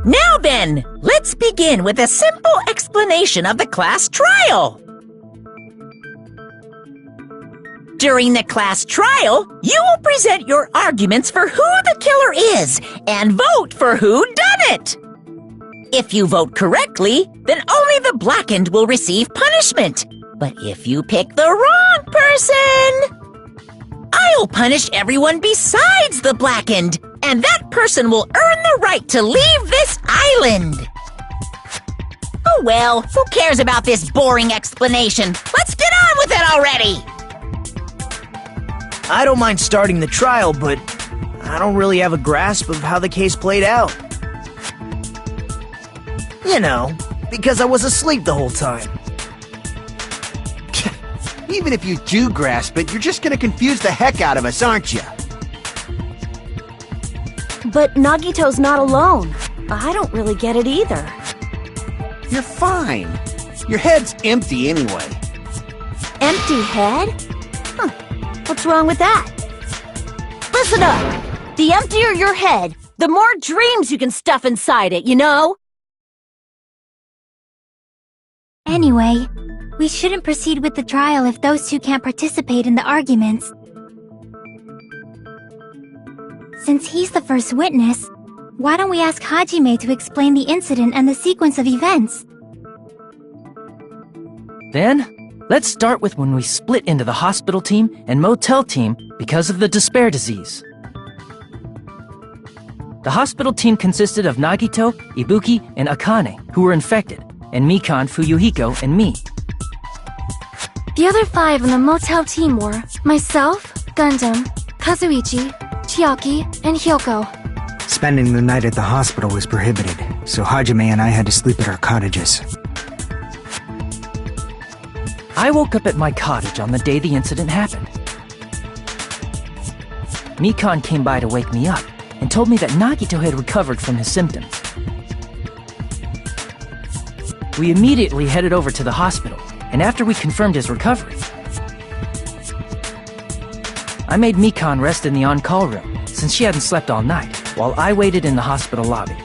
Now then, let's begin with a simple explanation of the class trial. During the class trial, you will present your arguments for who the killer is and vote for who done it. If you vote correctly, then only the blackened will receive punishment. But if you pick the wrong person, I'll punish everyone besides the blackened, and that person will earn the right to leave this island. Oh well, who cares about this boring explanation? Let's get on with it already! I don't mind starting the trial, but I don't really have a grasp of how the case played out. You know, because I was asleep the whole time. Even if you do grasp it, you're just gonna confuse the heck out of us, aren't you? But Nagito's not alone. I don't really get it either. You're fine. Your head's empty anyway. Empty head? Huh. What's wrong with that? Listen up! The emptier your head, the more dreams you can stuff inside it, you know? Anyway, we shouldn't proceed with the trial if those two can't participate in the arguments. Since he's the first witness, why don't we ask Hajime to explain the incident and the sequence of events? Then, let's start with when we split into the hospital team and motel team because of the despair disease. The hospital team consisted of Nagito, Ibuki, and Akane, who were infected, and Mikan, Fuyuhiko, and me. The other 5 on the motel team were myself, Gundam, Kazuichi, Chiaki, and Hyoko. Spending the night at the hospital was prohibited, so Hajime and I had to sleep at our cottages. I woke up at my cottage on the day the incident happened. Mikan came by to wake me up and told me that Nagito had recovered from his symptoms. We immediately headed over to the hospital, and after we confirmed his recovery, I made Mikan rest in the on-call room, since she hadn't slept all night, while I waited in the hospital lobby.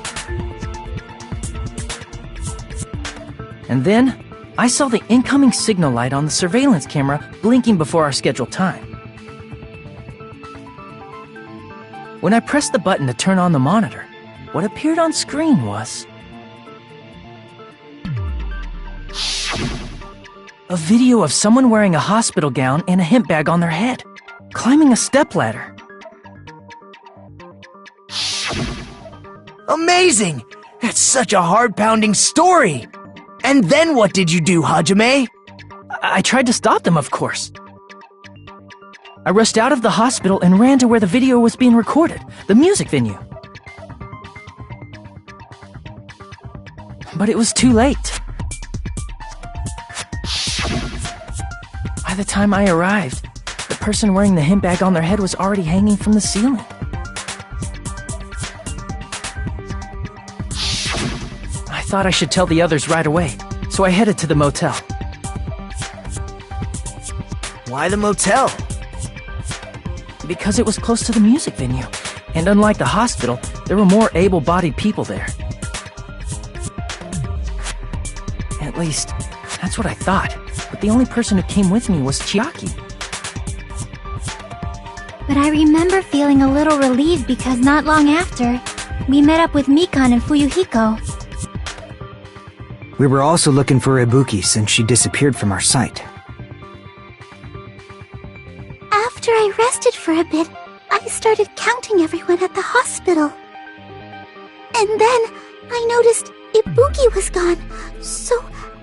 And then, I saw the incoming signal light on the surveillance camera blinking before our scheduled time. When I pressed the button to turn on the monitor, what appeared on screen was a video of someone wearing a hospital gown and a hemp bag on their head, climbing a stepladder. Amazing! That's such a heart-pounding story! And then what did you do, Hajime? I tried to stop them, of course. I rushed out of the hospital and ran to where the video was being recorded, the music venue. But it was too late. By the time I arrived, the person wearing the hemp bag on their head was already hanging from the ceiling. I thought I should tell the others right away, so I headed to the motel. Why the motel? Because it was close to the music venue, and unlike the hospital, there were more able-bodied people there. At least, that's what I thought, but the only person who came with me was Chiaki. But I remember feeling a little relieved because not long after, we met up with Mikan and Fuyuhiko. We were also looking for Ibuki since she disappeared from our sight. After I rested for a bit, I started counting everyone at the hospital. And then I noticed Ibuki was gone, so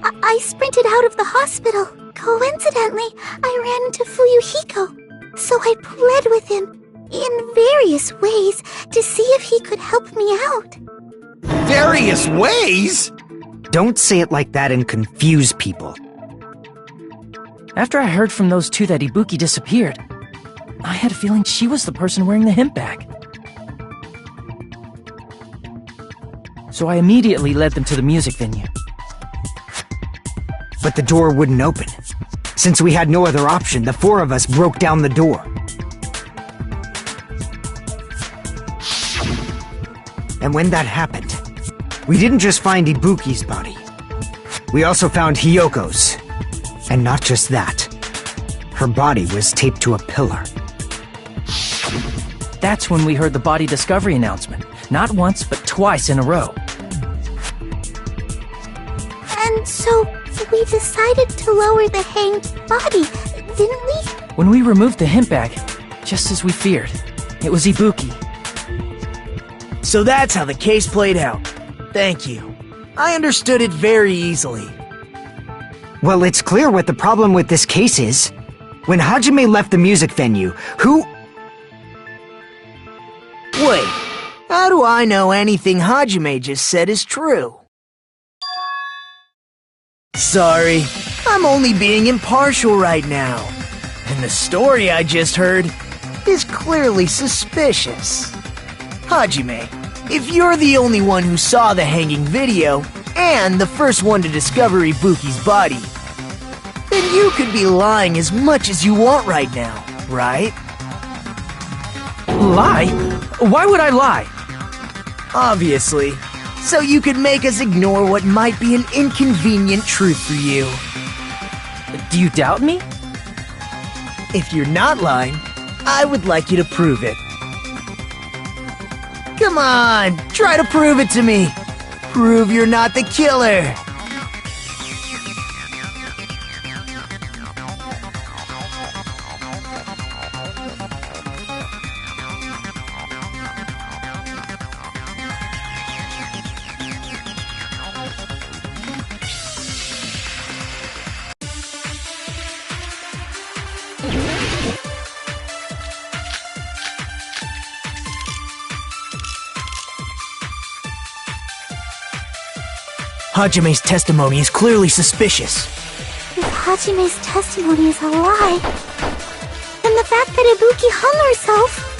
I sprinted out of the hospital. Coincidentally, I ran into Fuyuhiko, so I pled with him in various ways to see if he could help me out. Various ways? Don't say it like that and confuse people. After I heard from those two that Ibuki disappeared, I had a feeling she was the person wearing the hemp bag. So I immediately led them to the music venue. But the door wouldn't open. Since we had no other option, the 4 of us broke down the door. And when that happened, We didn't just find Ibuki's body. We also found Hiyoko's. And not just that. Her body was taped to a pillar. That's when we heard the body discovery announcement. Not once, but twice in a row. And so, we decided to lower the hanged body, didn't we? When we removed the hemp bag, just as we feared, it was Ibuki. So that's how the case played out. Thank you. I understood it very easily. Well, it's clear what the problem with this case is. When Hajime left the music venue, who... Wait, how do I know anything Hajime just said is true? Sorry, I'm only being impartial right now. And the story I just heard is clearly suspicious. Hajime, if you're the only one who saw the hanging video, and the first one to discover Ibuki's body, then you could be lying as much as you want right now, right? Lie? Why would I lie? Obviously. So you could make us ignore what might be an inconvenient truth for you. Do you doubt me? If you're not lying, I would like you to prove it. Come on, try to prove it to me. Prove you're not the killer. Hajime's testimony is clearly suspicious. If Hajime's testimony is a lie, then the fact that Ibuki hung herself...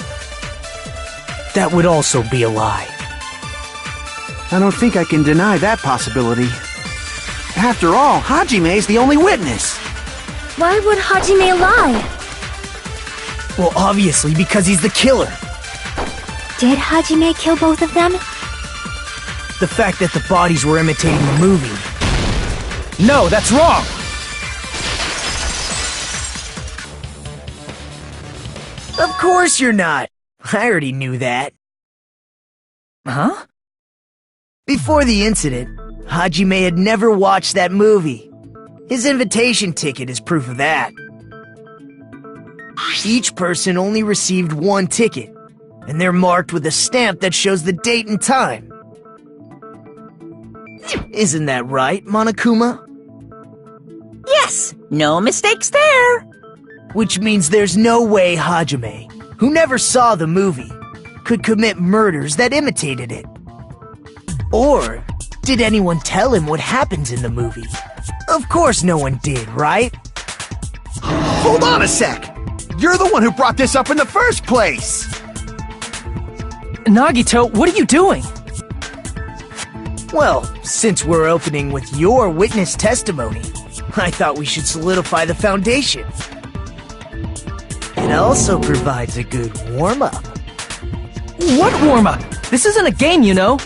That would also be a lie. I don't think I can deny that possibility. After all, Hajime's the only witness. Why would Hajime lie? Well, obviously because he's the killer. Did Hajime kill both of them? The fact that the bodies were imitating the movie. No, that's wrong! Of course you're not. I already knew that. Huh? Before the incident, Hajime had never watched that movie. His invitation ticket is proof of that. Each person only received one ticket, and they're marked with a stamp that shows the date and time. Isn't that right, Monokuma? Yes, no mistakes there. Which means there's no way Hajime, who never saw the movie, could commit murders that imitated it. Or did anyone tell him what happens in the movie? Of course no one did, right? Hold on a sec! You're the one who brought this up in the first place! Nagito, what are you doing? Well, since we're opening with your witness testimony, I thought we should solidify the foundation. It also provides a good warm-up. What warm-up? This isn't a game, you know.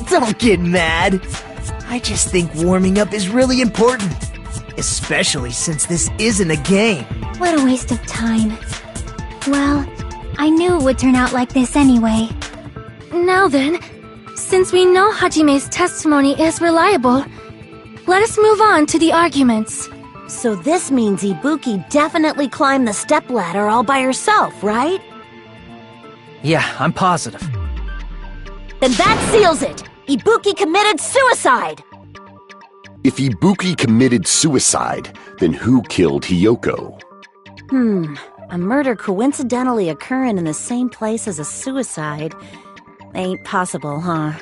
Don't get mad. I just think warming up is really important. Especially since this isn't a game. What a waste of time. Well, I knew it would turn out like this anyway. Now then, since we know Hajime's testimony is reliable, let us move on to the arguments. So this means Ibuki definitely climbed the stepladder all by herself, right? Yeah, I'm positive. Then that seals it! Ibuki committed suicide! If Ibuki committed suicide, then who killed Hiyoko? A murder coincidentally occurring in the same place as a suicide. Ain't possible, huh?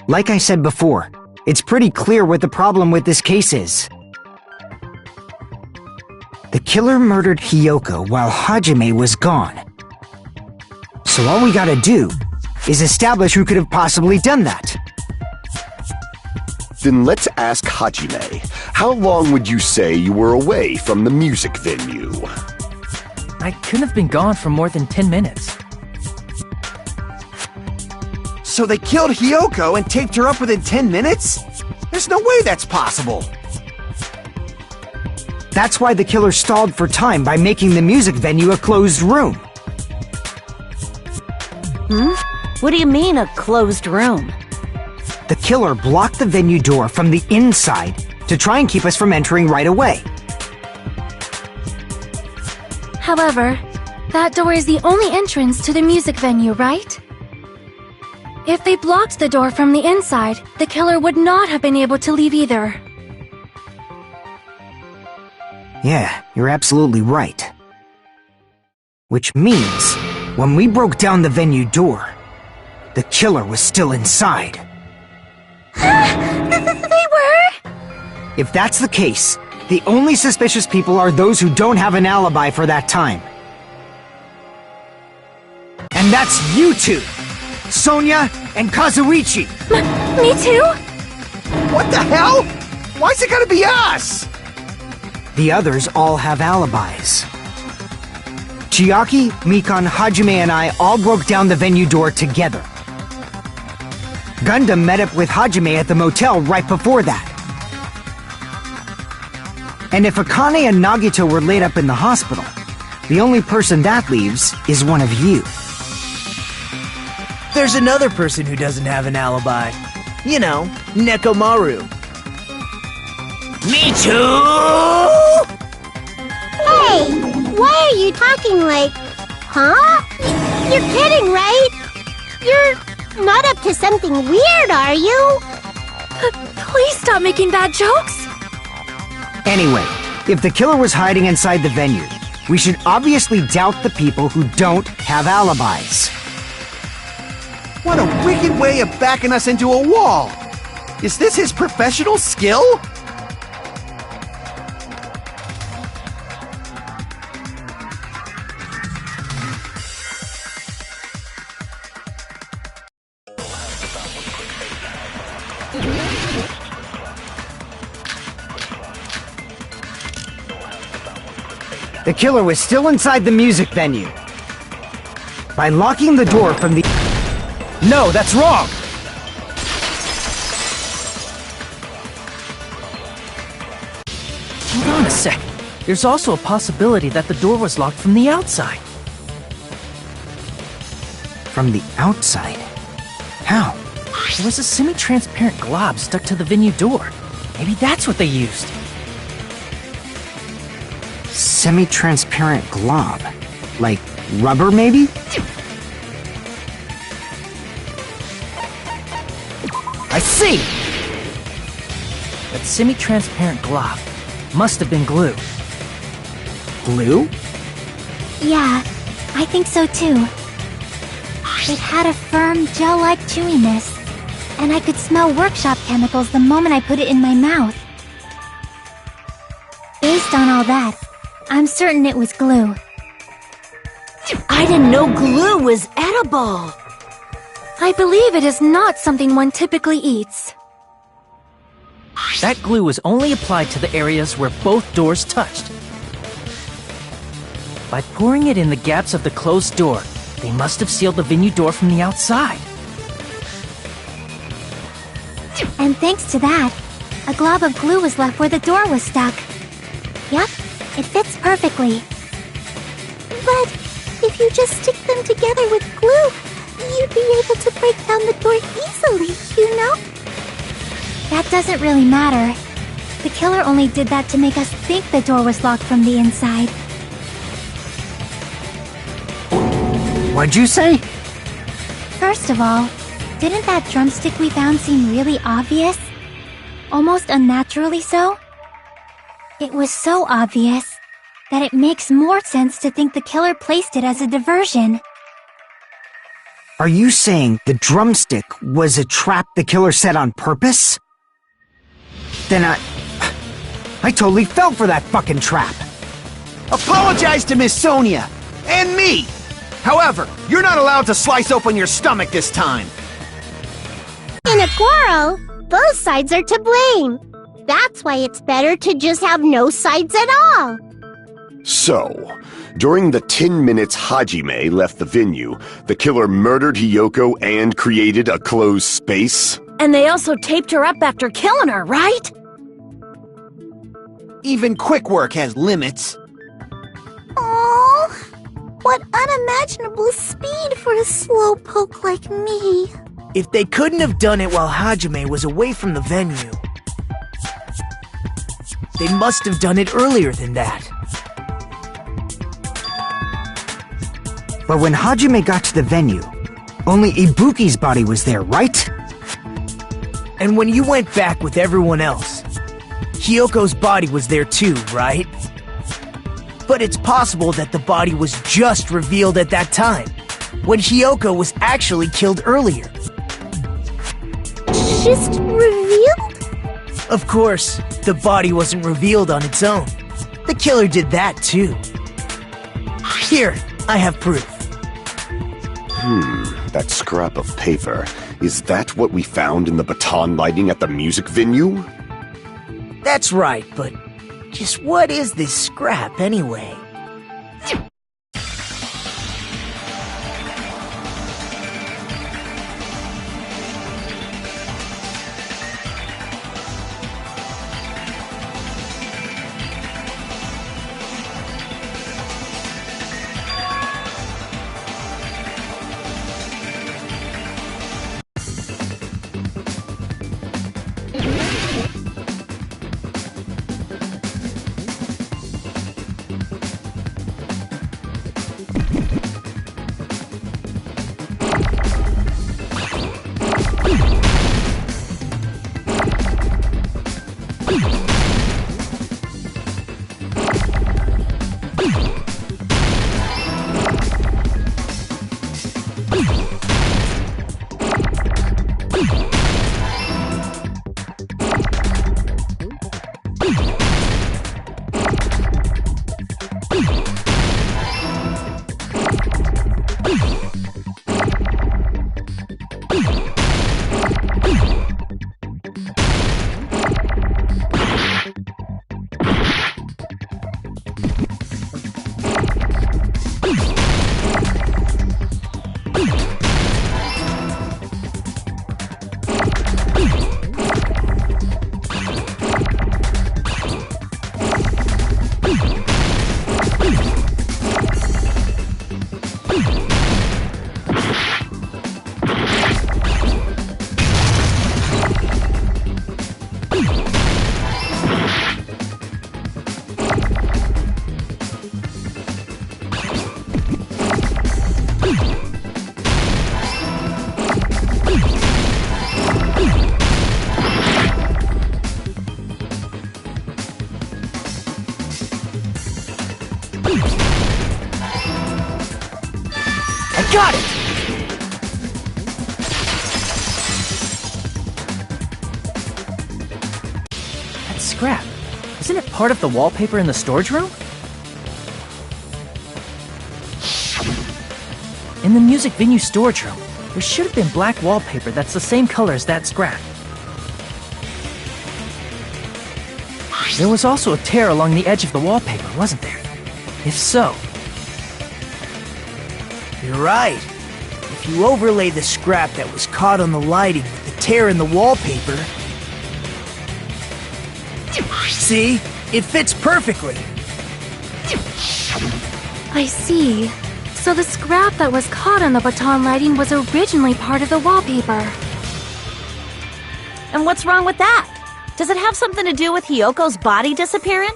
Like I said before, it's pretty clear what the problem with this case is. The killer murdered Hiyoko while Hajime was gone. So all we gotta do is establish who could have possibly done that. Then let's ask Hajime. How long would you say you were away from the music venue? I couldn't have been gone for more than 10 minutes. So they killed Hiyoko and taped her up within 10 minutes? There's no way that's possible. That's why the killer stalled for time by making the music venue a closed room. What do you mean, a closed room? The killer blocked the venue door from the inside to try and keep us from entering right away. However, that door is the only entrance to the music venue, right? If they blocked the door from the inside, the killer would not have been able to leave either. Yeah, you're absolutely right. Which means, when we broke down the venue door, the killer was still inside. They were? If that's the case, the only suspicious people are those who don't have an alibi for that time. And that's you two! Sonia and Kazuichi! Me too? What the hell? Why's it gotta be us? The others all have alibis. Chiaki, Mikan, Hajime, and I all broke down the venue door together. Gundam met up with Hajime at the motel right before that. And if Akane and Nagito were laid up in the hospital, the only person that leaves is one of you. There's another person who doesn't have an alibi. You know, Nekomaru. Me too! Hey, why are you talking like... Huh? You're kidding, right? You're not up to something weird, are you? Please stop making bad jokes! Anyway, if the killer was hiding inside the venue, we should obviously doubt the people who don't have alibis. What a wicked way of backing us into a wall! Is this his professional skill? The killer was still inside the music venue. By locking the door from the... No, that's wrong! Hold on a sec. There's also a possibility that the door was locked from the outside. From the outside? How? There was a semi-transparent glob stuck to the venue door. Maybe that's what they used. Semi-transparent glob? Like rubber, maybe? I see! That semi-transparent glob must have been glue. Glue? Yeah, I think so too. It had a firm, gel-like chewiness, and I could smell workshop chemicals the moment I put it in my mouth. Based on all that, I'm certain it was glue. I didn't know glue was edible. I believe it is not something one typically eats. That glue was only applied to the areas where both doors touched. By pouring it in the gaps of the closed door, they must have sealed the venue door from the outside. And thanks to that, a glob of glue was left where the door was stuck. Yep, it fits perfectly. But if you just stick them together with glue, you'd be able to break down the door easily, you know? That doesn't really matter. The killer only did that to make us think the door was locked from the inside. What'd you say? First of all, didn't that drumstick we found seem really obvious? Almost unnaturally so? It was so obvious that it makes more sense to think the killer placed it as a diversion. Are you saying the drumstick was a trap the killer set on purpose? Then I totally fell for that fucking trap. Apologize to Miss Sonia! And me! However, you're not allowed to slice open your stomach this time. In a quarrel, both sides are to blame. That's why it's better to just have no sides at all. So, during the 10 minutes Hajime left the venue, the killer murdered Hiyoko and created a closed space? And they also taped her up after killing her, right? Even quick work has limits. Oh, what unimaginable speed for a slowpoke like me. If they couldn't have done it while Hajime was away from the venue, they must have done it earlier than that. But when Hajime got to the venue, only Ibuki's body was there, right? And when you went back with everyone else, Hiyoko's body was there too, right? But it's possible that the body was just revealed at that time, when Hiyoko was actually killed earlier. Just revealed? Of course, the body wasn't revealed on its own. The killer did that too. Here, I have proof. That scrap of paper. Is that what we found in the baton lighting at the music venue? That's right, but just what is this scrap anyway? Got it! That scrap. Isn't it part of the wallpaper in the storage room? In the music venue storage room, there should have been black wallpaper that's the same color as that scrap. There was also a tear along the edge of the wallpaper, wasn't there? If so... You're right. If you overlay the scrap that was caught on the lighting with the tear in the wallpaper... See? It fits perfectly. I see. So the scrap that was caught on the baton lighting was originally part of the wallpaper. And what's wrong with that? Does it have something to do with Hiyoko's body disappearing?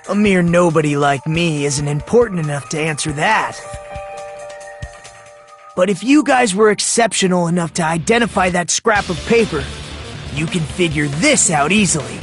A mere nobody like me isn't important enough to answer that. But if you guys were exceptional enough to identify that scrap of paper, you can figure this out easily.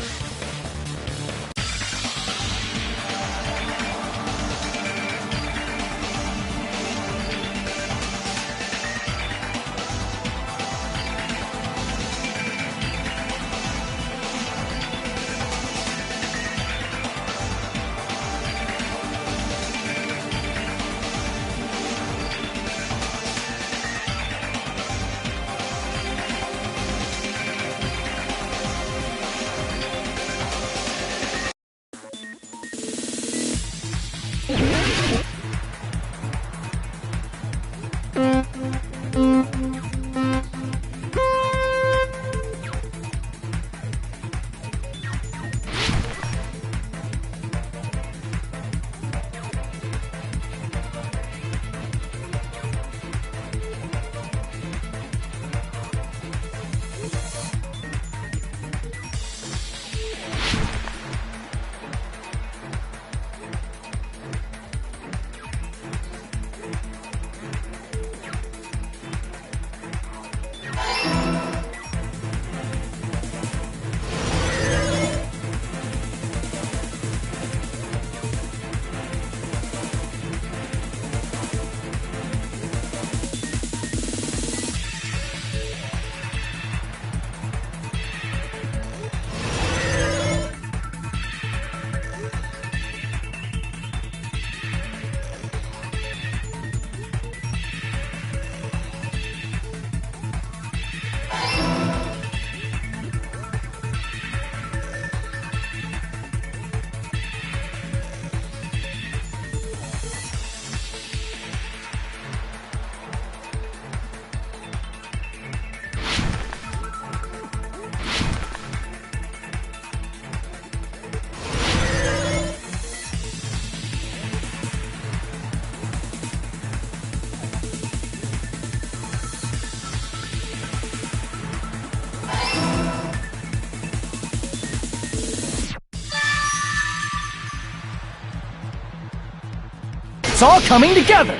It's all coming together!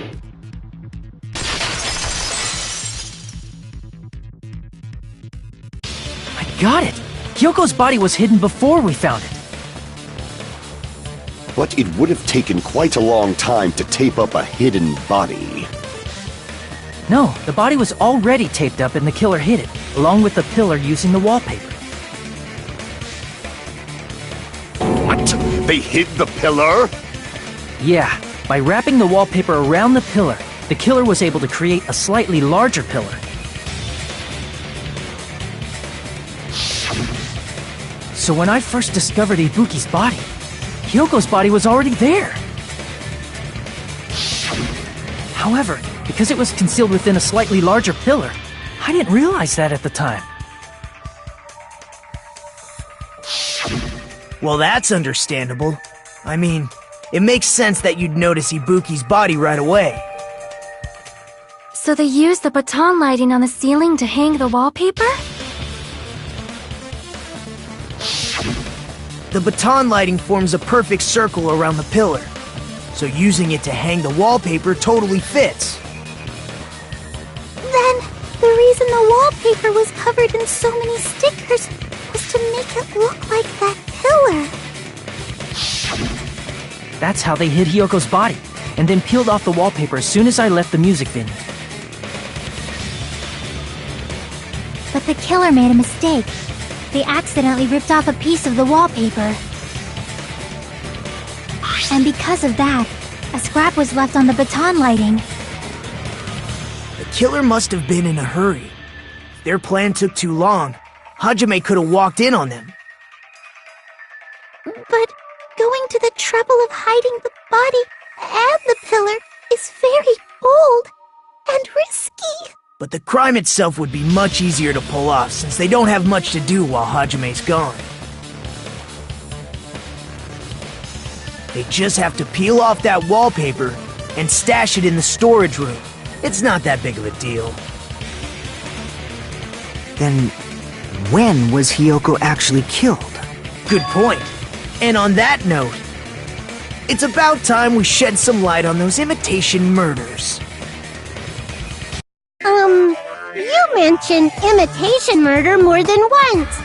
I got it! Hyoko's body was hidden before we found it. But it would have taken quite a long time to tape up a hidden body. No, the body was already taped up and the killer hid it, along with the pillar using the wallpaper. What? They hid the pillar? Yeah, by wrapping the wallpaper around the pillar, the killer was able to create a slightly larger pillar. So when I first discovered Ibuki's body, Hyoko's body was already there. However, because it was concealed within a slightly larger pillar, I didn't realize that at the time. Well, that's understandable. I mean, it makes sense that you'd notice Ibuki's body right away. So they used the baton lighting on the ceiling to hang the wallpaper? The baton lighting forms a perfect circle around the pillar, so using it to hang the wallpaper totally fits. Then, the reason the wallpaper was covered in so many stickers was to make it look like that pillar. That's how they hid Hyoko's body, and then peeled off the wallpaper as soon as I left the music venue. But the killer made a mistake. They accidentally ripped off a piece of the wallpaper. And because of that, a scrap was left on the baton lighting. The killer must have been in a hurry. If their plan took too long, Hajime could have walked in on them. But going to the trouble of hiding the body and the pillar is very bold and risky. But the crime itself would be much easier to pull off since they don't have much to do while Hajime's gone. They just have to peel off that wallpaper and stash it in the storage room. It's not that big of a deal. Then, when was Hyoko actually killed? Good point. And on that note, it's about time we shed some light on those imitation murders. You mentioned imitation murder more than once.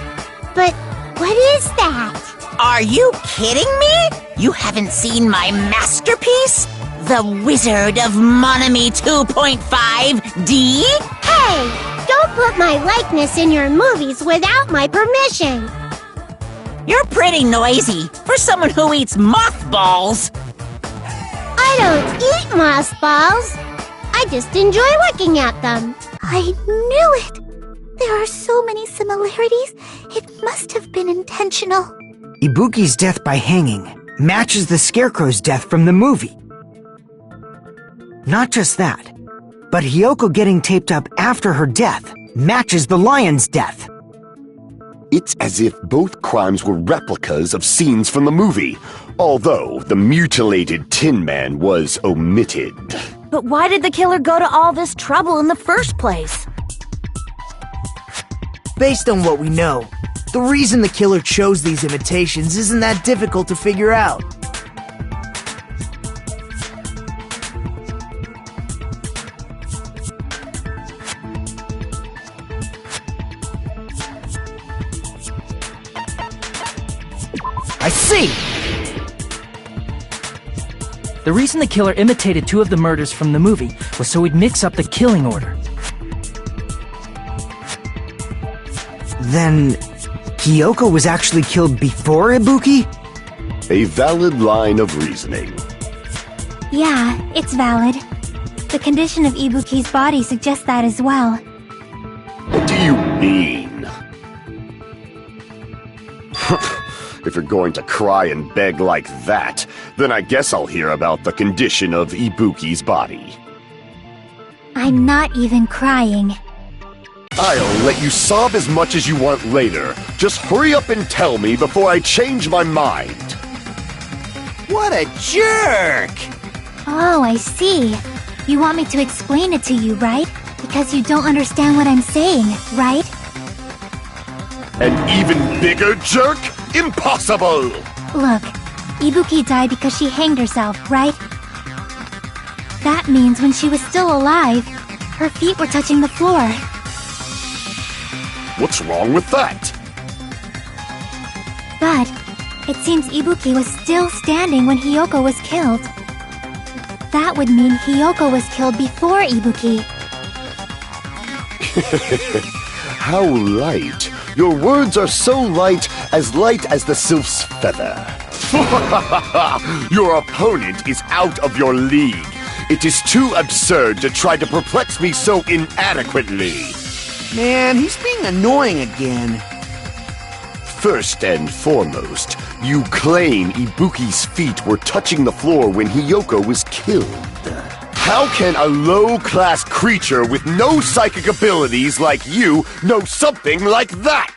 But what is that? Are you kidding me? You haven't seen my masterpiece? The Wizard of Monami 2.5D? Hey, don't put my likeness in your movies without my permission. You're pretty noisy for someone who eats mothballs. I don't eat mothballs. I just enjoy looking at them. I knew it. There are so many similarities. It must have been intentional. Ibuki's death by hanging matches the Scarecrow's death from the movie. Not just that, but Hyoko getting taped up after her death matches the lion's death. It's as if both crimes were replicas of scenes from the movie, although the mutilated Tin Man was omitted. But why did the killer go to all this trouble in the first place? Based on what we know, the reason the killer chose these imitations isn't that difficult to figure out. I see! The reason the killer imitated two of the murders from the movie was so he'd mix up the killing order. Then, Hyoko was actually killed before Ibuki? A valid line of reasoning. Yeah, it's valid. The condition of Ibuki's body suggests that as well. What do you mean? If you're going to cry and beg like that, then I guess I'll hear about the condition of Ibuki's body. I'm not even crying. I'll let you sob as much as you want later. Just hurry up and tell me before I change my mind. What a jerk! Oh, I see. You want me to explain it to you, right? Because you don't understand what I'm saying, right? An even bigger jerk? Impossible! Look, Ibuki died because she hanged herself, right? That means when she was still alive, her feet were touching the floor. What's wrong with that? But it seems Ibuki was still standing when Hiyoko was killed. That would mean Hiyoko was killed before Ibuki. How light. Your words are so light as the sylph's feather. Your opponent is out of your league. It is too absurd to try to perplex me so inadequately. Man, he's being annoying again. First and foremost, you claim Ibuki's feet were touching the floor when Hiyoko was killed. How can a low-class creature with no psychic abilities like you know something like that?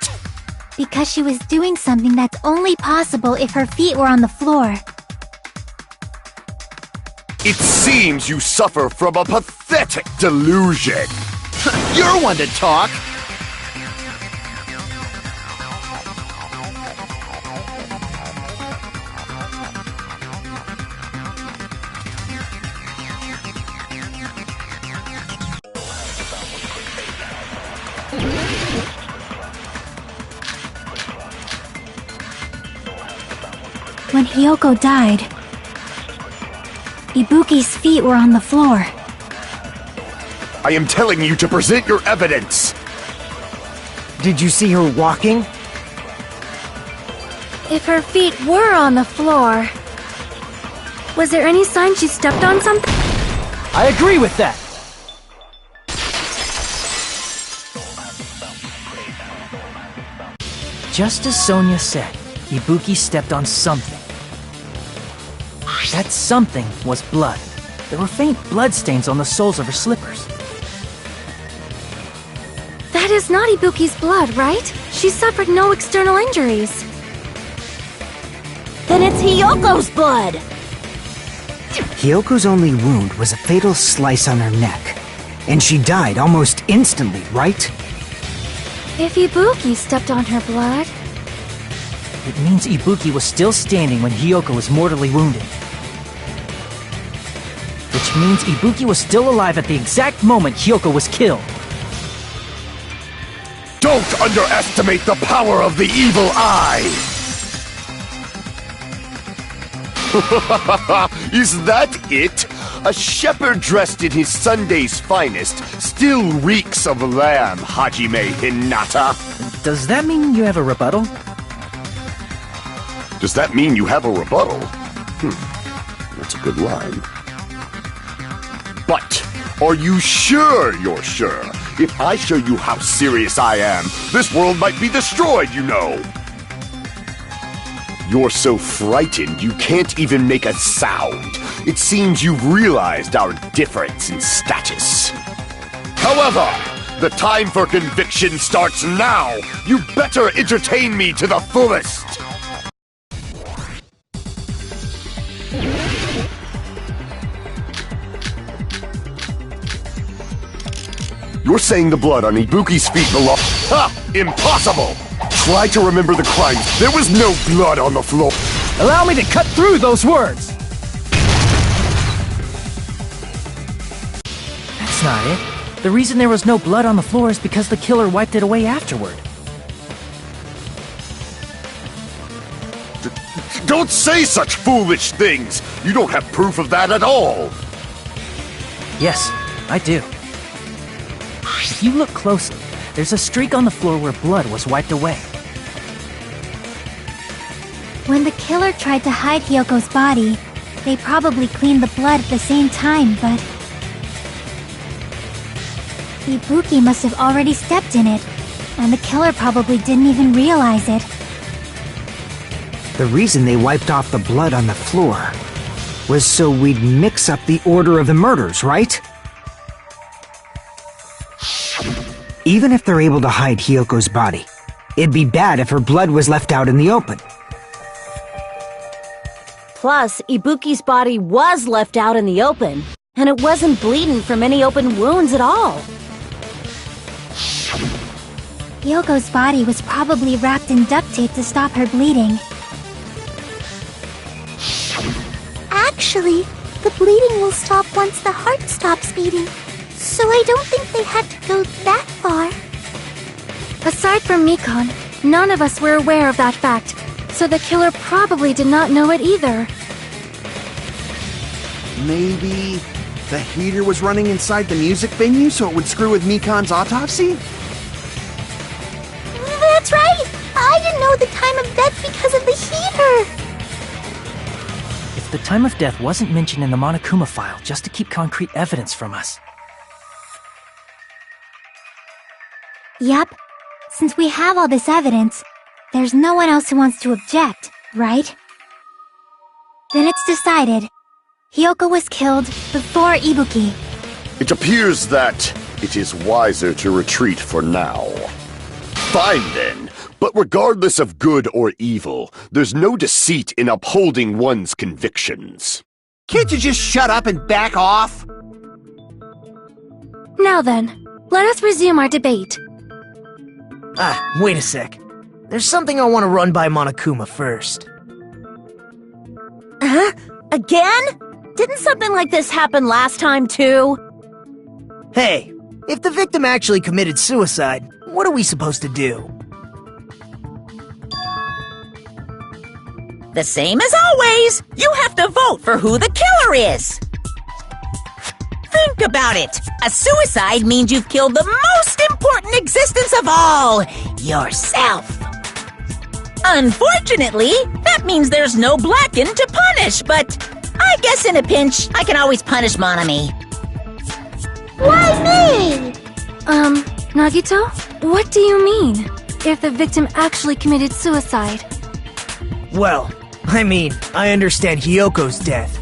Because she was doing something that's only possible if her feet were on the floor. It seems you suffer from a pathetic delusion. You're one to talk. When Hiyoko died, Ibuki's feet were on the floor. I am telling you to present your evidence. Did you see her walking? If her feet were on the floor, was there any sign she stepped on something? I agree with that! Just as Sonia said, Ibuki stepped on something. That something was blood. There were faint blood stains on the soles of her slippers. That is not Ibuki's blood, right? She suffered no external injuries. Then it's Hiyoko's blood! Hiyoko's only wound was a fatal slice on her neck. And she died almost instantly, right? If Ibuki stepped on her blood... It means Ibuki was still standing when Hiyoko was mortally wounded. Which means Ibuki was still alive at the exact moment Hiyoko was killed. Don't underestimate the power of the evil eye! Is that it? A shepherd dressed in his Sunday's finest still reeks of lamb, Hajime Hinata. Does that mean you have a rebuttal? Does that mean you have a rebuttal? That's a good line. But, are you sure you're sure? If I show you how serious I am, this world might be destroyed, you know! You're so frightened you can't even make a sound. It seems you've realized our difference in status. However, the time for conviction starts now! You better entertain me to the fullest! You're saying the blood on Ibuki's feet belong— Ha! Impossible! Try to remember the crimes. There was no blood on the floor. Allow me to cut through those words! That's not it. The reason there was no blood on the floor is because the killer wiped it away afterward. Don't say such foolish things! You don't have proof of that at all! Yes, I do. If you look closely, there's a streak on the floor where blood was wiped away. When the killer tried to hide Hiyoko's body, they probably cleaned the blood at the same time, but... Ibuki must have already stepped in it, and the killer probably didn't even realize it. The reason they wiped off the blood on the floor was so we'd mix up the order of the murders, right? Even if they're able to hide Hiyoko's body, it'd be bad if her blood was left out in the open. Plus, Ibuki's body was left out in the open, and it wasn't bleeding from any open wounds at all. Hiyoko's body was probably wrapped in duct tape to stop her bleeding. Actually, the bleeding will stop once the heart stops beating. So I don't think they had to go that far. Aside from Mikon, none of us were aware of that fact, so the killer probably did not know it either. Maybe the heater was running inside the music venue so it would screw with Mikon's autopsy? That's right! I didn't know the time of death because of the heater! If the time of death wasn't mentioned in the Monokuma file just to keep concrete evidence from us. Yep. Since we have all this evidence, there's no one else who wants to object, right? Then it's decided. Hiyoko was killed before Ibuki. It appears that it is wiser to retreat for now. Fine then, but regardless of good or evil, there's no deceit in upholding one's convictions. Can't you just shut up and back off? Now then, let us resume our debate. Wait a sec. There's something I want to run by Monokuma first. Huh? Again? Didn't something like this happen last time, too? Hey, if the victim actually committed suicide, what are we supposed to do? The same as always. You have to vote for who the killer is. Think about it. A suicide means you've killed the most important existence of all, yourself. Unfortunately, that means there's no Blacken to punish, but I guess in a pinch, I can always punish Monami. Why me? Nagito? What do you mean? If the victim actually committed suicide? Well, I mean, I understand Hiyoko's death,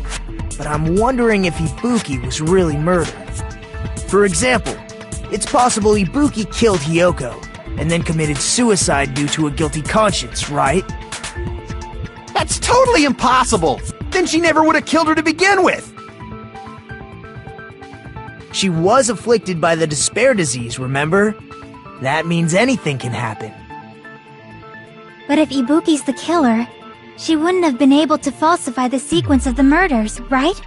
but I'm wondering if Ibuki was really murdered. For example, it's possible Ibuki killed Hiyoko, and then committed suicide due to a guilty conscience, right? That's totally impossible! Then she never would have killed her to begin with! She was afflicted by the despair disease, remember? That means anything can happen. But if Ibuki's the killer, she wouldn't have been able to falsify the sequence of the murders, right?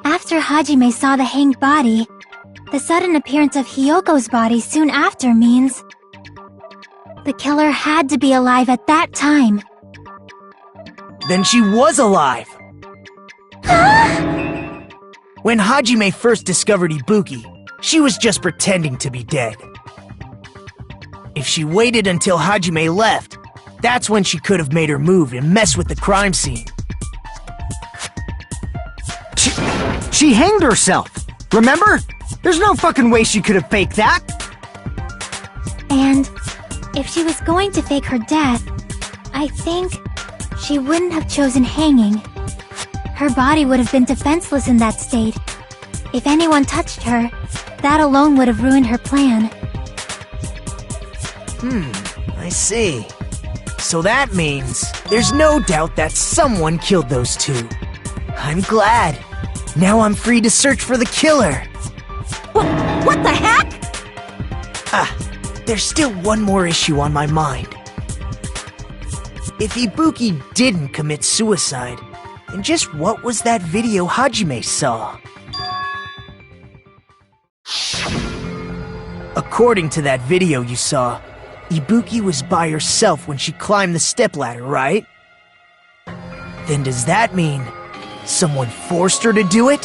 After Hajime saw the hanged body, the sudden appearance of Hiyoko's body soon after means the killer had to be alive at that time. Then she was alive! When Hajime first discovered Ibuki, she was just pretending to be dead. If she waited until Hajime left, that's when she could have made her move and mess with the crime scene. She hanged herself! Remember? There's no fucking way she could have faked that! And if she was going to fake her death, I think she wouldn't have chosen hanging. Her body would have been defenseless in that state. If anyone touched her, that alone would have ruined her plan. I see. So that means there's no doubt that someone killed those two. I'm glad. Now I'm free to search for the killer. What the heck? There's still one more issue on my mind. If Ibuki didn't commit suicide, then just what was that video Hajime saw? According to that video you saw, Ibuki was by herself when she climbed the stepladder, right? Then does that mean someone forced her to do it?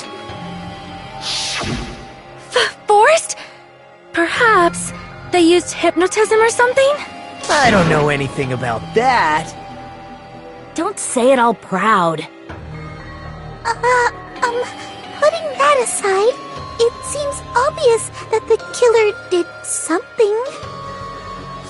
Forced? Perhaps they used hypnotism or something? I don't know anything about that. Don't say it all proud. Putting that aside, it seems obvious that the killer did something.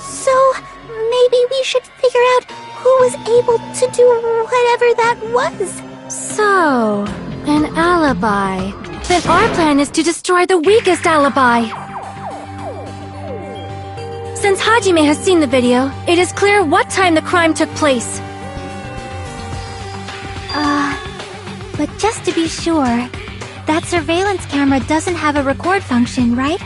So, maybe we should figure out who was able to do whatever that was. So, an alibi. Then our plan is to destroy the weakest alibi. Since Hajime has seen the video, it is clear what time the crime took place. But just to be sure, that surveillance camera doesn't have a record function, right?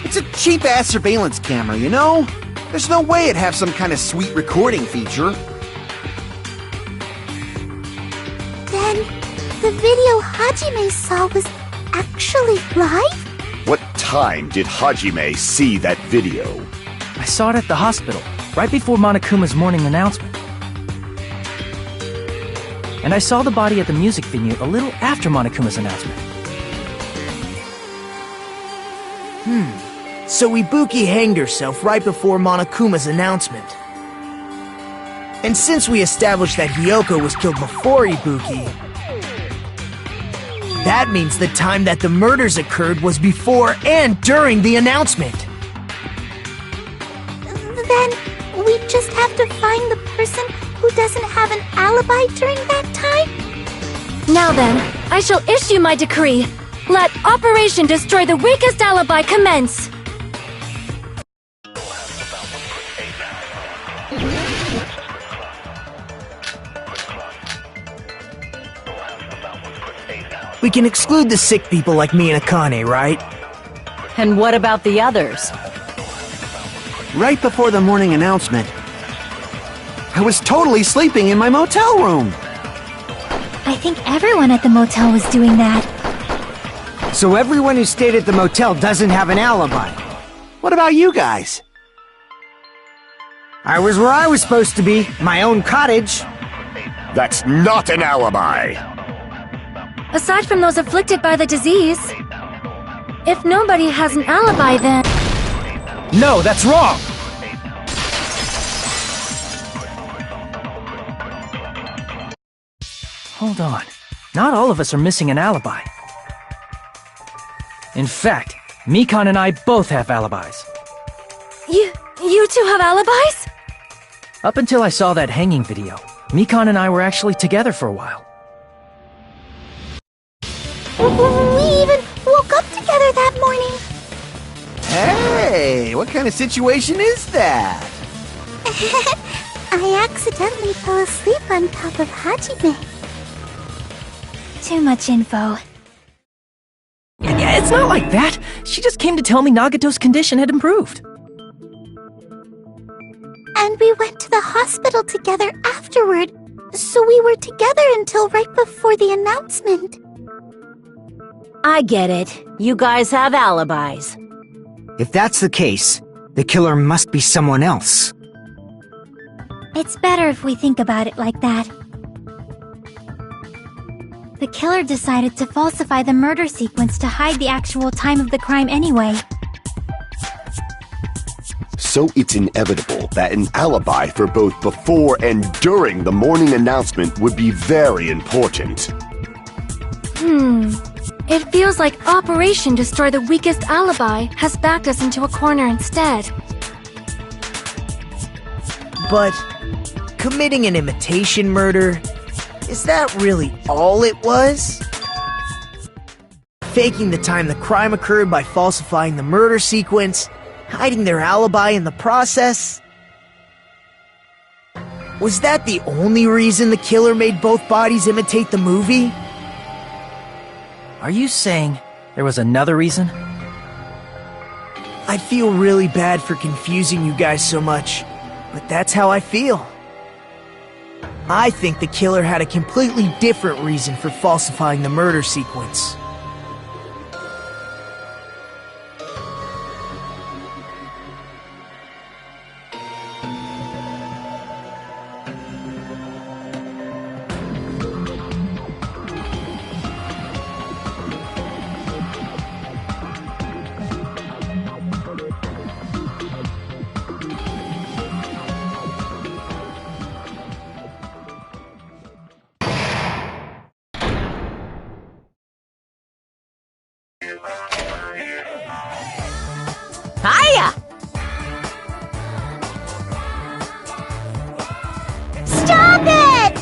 It's a cheap-ass surveillance camera, you know? There's no way it'd have some kind of sweet recording feature. Then Then, the video Hajime saw was actually live? What time did Hajime see that video? I saw it at the hospital, right before Monokuma's morning announcement. And I saw the body at the music venue a little after Monokuma's announcement. So Ibuki hanged herself right before Monokuma's announcement. And since we established that Hiyoko was killed before Ibuki, that means the time that the murders occurred was before and during the announcement. Then, we just have to find the person who doesn't have an alibi during that time? Now then, I shall issue my decree. Let Operation Destroy the Weakest Alibi commence! We can exclude the sick people like me and Akane, right? And what about the others? Right before the morning announcement, I was totally sleeping in my motel room. I think everyone at the motel was doing that. So everyone who stayed at the motel doesn't have an alibi. What about you guys? I was where I was supposed to be, my own cottage. That's not an alibi! Aside from those afflicted by the disease, if nobody has an alibi, then... No, that's wrong! Hold on. Not all of us are missing an alibi. In fact, Mikan and I both have alibis. You two have alibis? Up until I saw that hanging video, Mikan and I were actually together for a while. We even woke up together that morning. Hey, what kind of situation is that? I accidentally fell asleep on top of Hajime. Too much info. Yeah, it's not like that. She just came to tell me Nagato's condition had improved. And we went to the hospital together afterward, so we were together until right before the announcement. I get it. You guys have alibis. If that's the case, the killer must be someone else. It's better if we think about it like that. The killer decided to falsify the murder sequence to hide the actual time of the crime anyway. So it's inevitable that an alibi for both before and during the morning announcement would be very important. It feels like Operation Destroy the Weakest Alibi has backed us into a corner instead. But committing an imitation murder, is that really all it was? Faking the time the crime occurred by falsifying the murder sequence, hiding their alibi in the process? Was that the only reason the killer made both bodies imitate the movie? Are you saying there was another reason? I feel really bad for confusing you guys so much, but that's how I feel. I think the killer had a completely different reason for falsifying the murder sequence. Hiya! Stop it!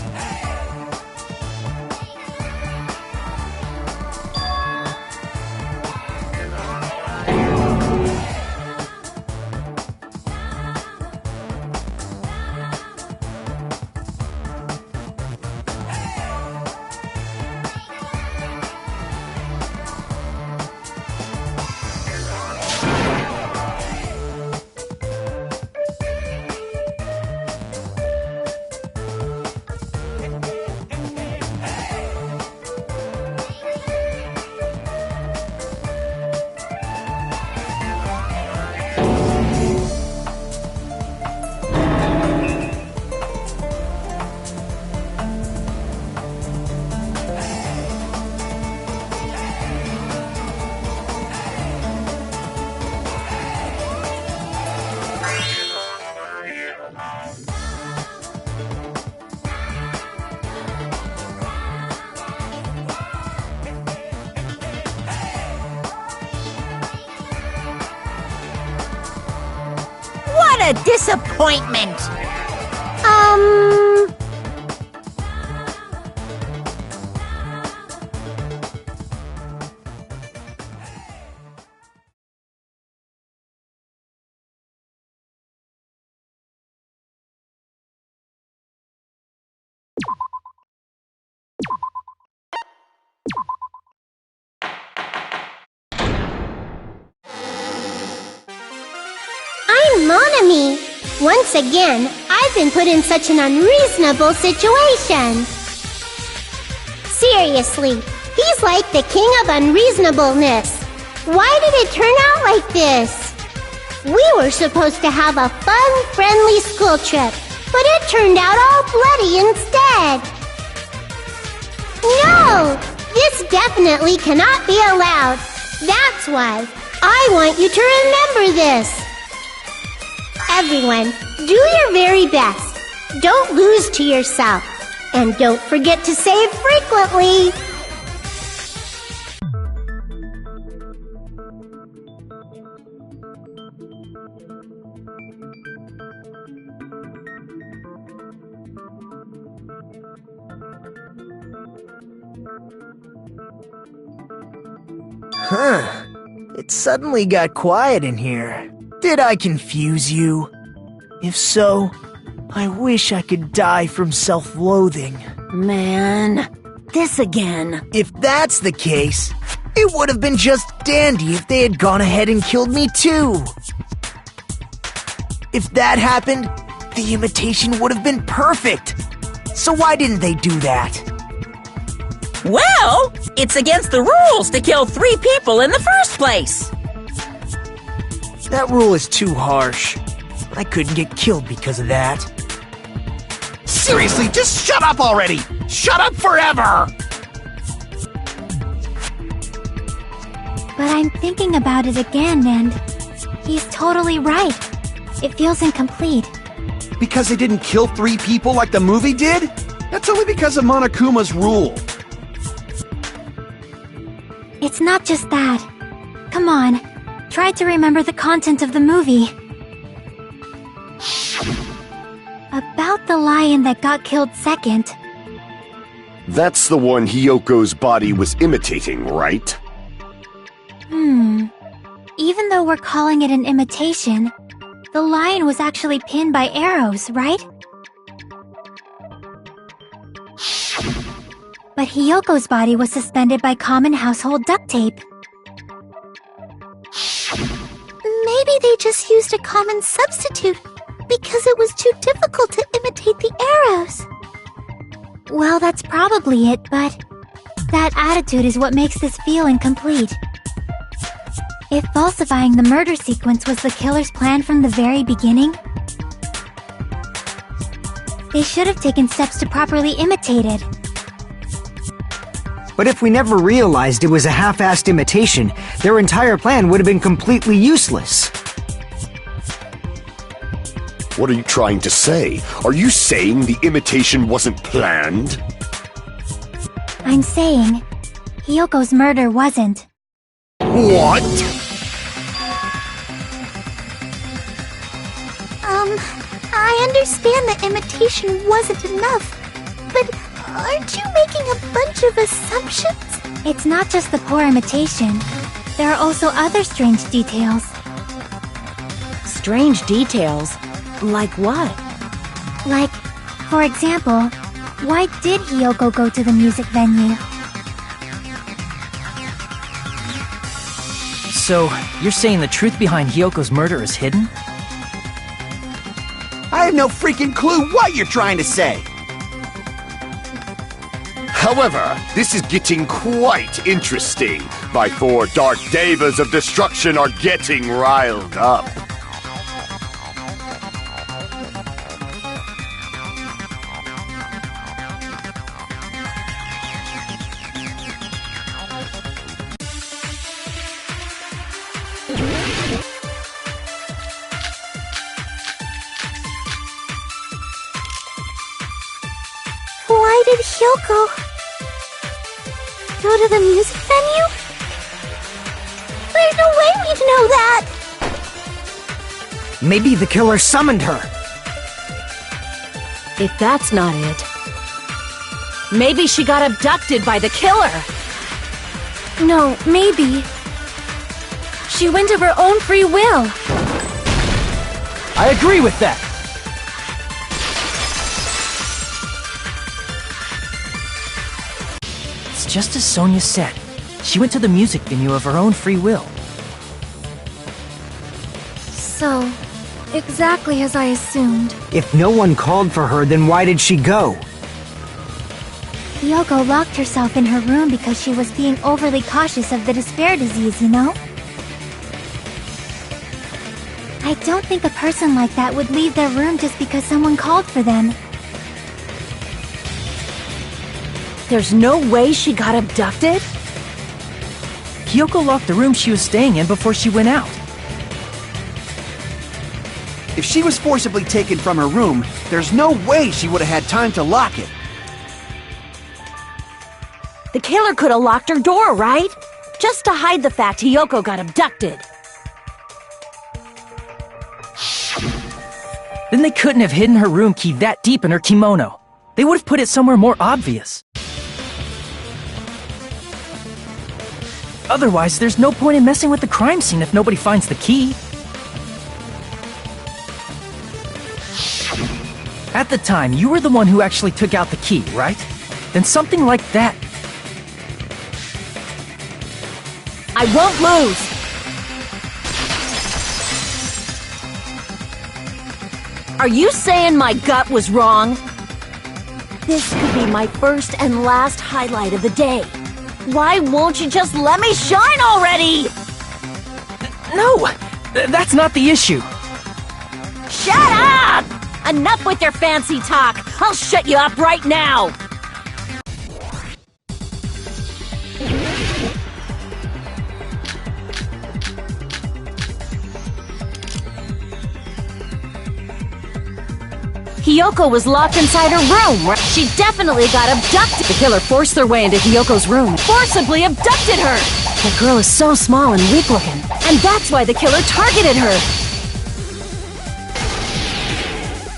a disappointment! I'm Monami. Once again, I've been put in such an unreasonable situation. Seriously, he's like the king of unreasonableness. Why did it turn out like this? We were supposed to have a fun, friendly school trip, but it turned out all bloody instead. No! This definitely cannot be allowed. That's why I want you to remember this. Everyone, do your very best. Don't lose to yourself. And don't forget to save frequently. Huh. It suddenly got quiet in here. Did I confuse you? If so, I wish I could die from self-loathing. Man, this again. If that's the case, it would have been just dandy if they had gone ahead and killed me too. If that happened, the imitation would have been perfect. So why didn't they do that? Well, it's against the rules to kill 3 people in the first place. That rule is too harsh. I couldn't get killed because of that. Seriously, just shut up already! Shut up forever! But I'm thinking about it again, and he's totally right. It feels incomplete. Because they didn't kill 3 people like the movie did? That's only because of Monokuma's rule. It's not just that. Come on, try to remember the content of the movie. About the lion that got killed second. That's the one Hyoko's body was imitating, right? Even though we're calling it an imitation, the lion was actually pinned by arrows, right? But Hyoko's body was suspended by common household duct tape. Maybe they just used a common substitute because it was too difficult to imitate the arrows. Well, that's probably it, but that attitude is what makes this feel incomplete. If falsifying the murder sequence was the killer's plan from the very beginning, they should have taken steps to properly imitate it. But if we never realized it was a half-assed imitation, their entire plan would have been completely useless. What are you trying to say? Are you saying the imitation wasn't planned? I'm saying Hyoko's murder wasn't. What? I understand that imitation wasn't enough, but aren't you making a bunch of assumptions? It's not just the poor imitation. There are also other strange details. Strange details? Like what? Like, for example, why did Hyoko go to the music venue? So, you're saying the truth behind Hyoko's murder is hidden? I have no freaking clue what you're trying to say! However, this is getting quite interesting. My 4 dark devas of destruction are getting riled up. Why did Hyoko go to the music venue? There's no way we'd know that! Maybe the killer summoned her. If that's not it, maybe she got abducted by the killer. No, maybe. She went of her own free will. I agree with that. It's just as Sonia said. She went to the music venue of her own free will. So, exactly as I assumed. If no one called for her, then why did she go? Hiyoko locked herself in her room because she was being overly cautious of the despair disease, you know? I don't think a person like that would leave their room just because someone called for them. There's no way she got abducted? Hiyoko locked the room she was staying in before she went out. If she was forcibly taken from her room, there's no way she would have had time to lock it. The killer could have locked her door, right? Just to hide the fact Hiyoko got abducted. Then they couldn't have hidden her room key that deep in her kimono. They would have put it somewhere more obvious. Otherwise, there's no point in messing with the crime scene if nobody finds the key. At the time, you were the one who actually took out the key, right? Then something like that. I won't lose! Are you saying my gut was wrong? This could be my first and last highlight of the day. Why won't you just let me shine already? No! That's not the issue. Shut up! Enough with your fancy talk! I'll shut you up right now! Hiyoko was locked inside her room. She definitely got abducted. The killer forced their way into Hiyoko's room, forcibly abducted her. The girl is so small and weak-looking, and that's why the killer targeted her.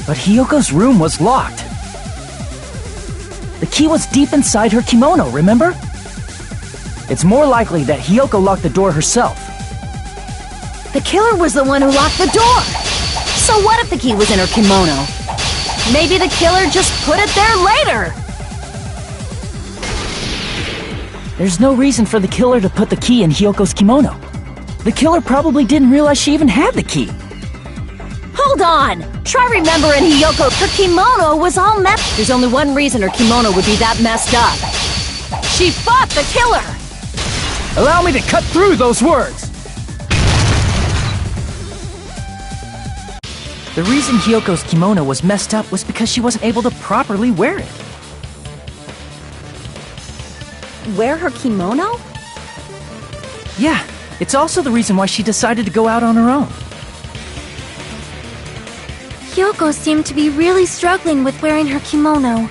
But Hiyoko's room was locked. The key was deep inside her kimono, remember? It's more likely that Hiyoko locked the door herself. The killer was the one who locked the door. So what if the key was in her kimono? Maybe the killer just put it there later! There's no reason for the killer to put the key in Hiyoko's kimono. The killer probably didn't realize she even had the key. Hold on! Try remembering Hiyoko. Her kimono was all messed. There's only one reason her kimono would be that messed up. She fought the killer! Allow me to cut through those words! The reason Hiyoko's kimono was messed up was because she wasn't able to properly wear it. Wear her kimono? Yeah, it's also the reason why she decided to go out on her own. Hiyoko seemed to be really struggling with wearing her kimono.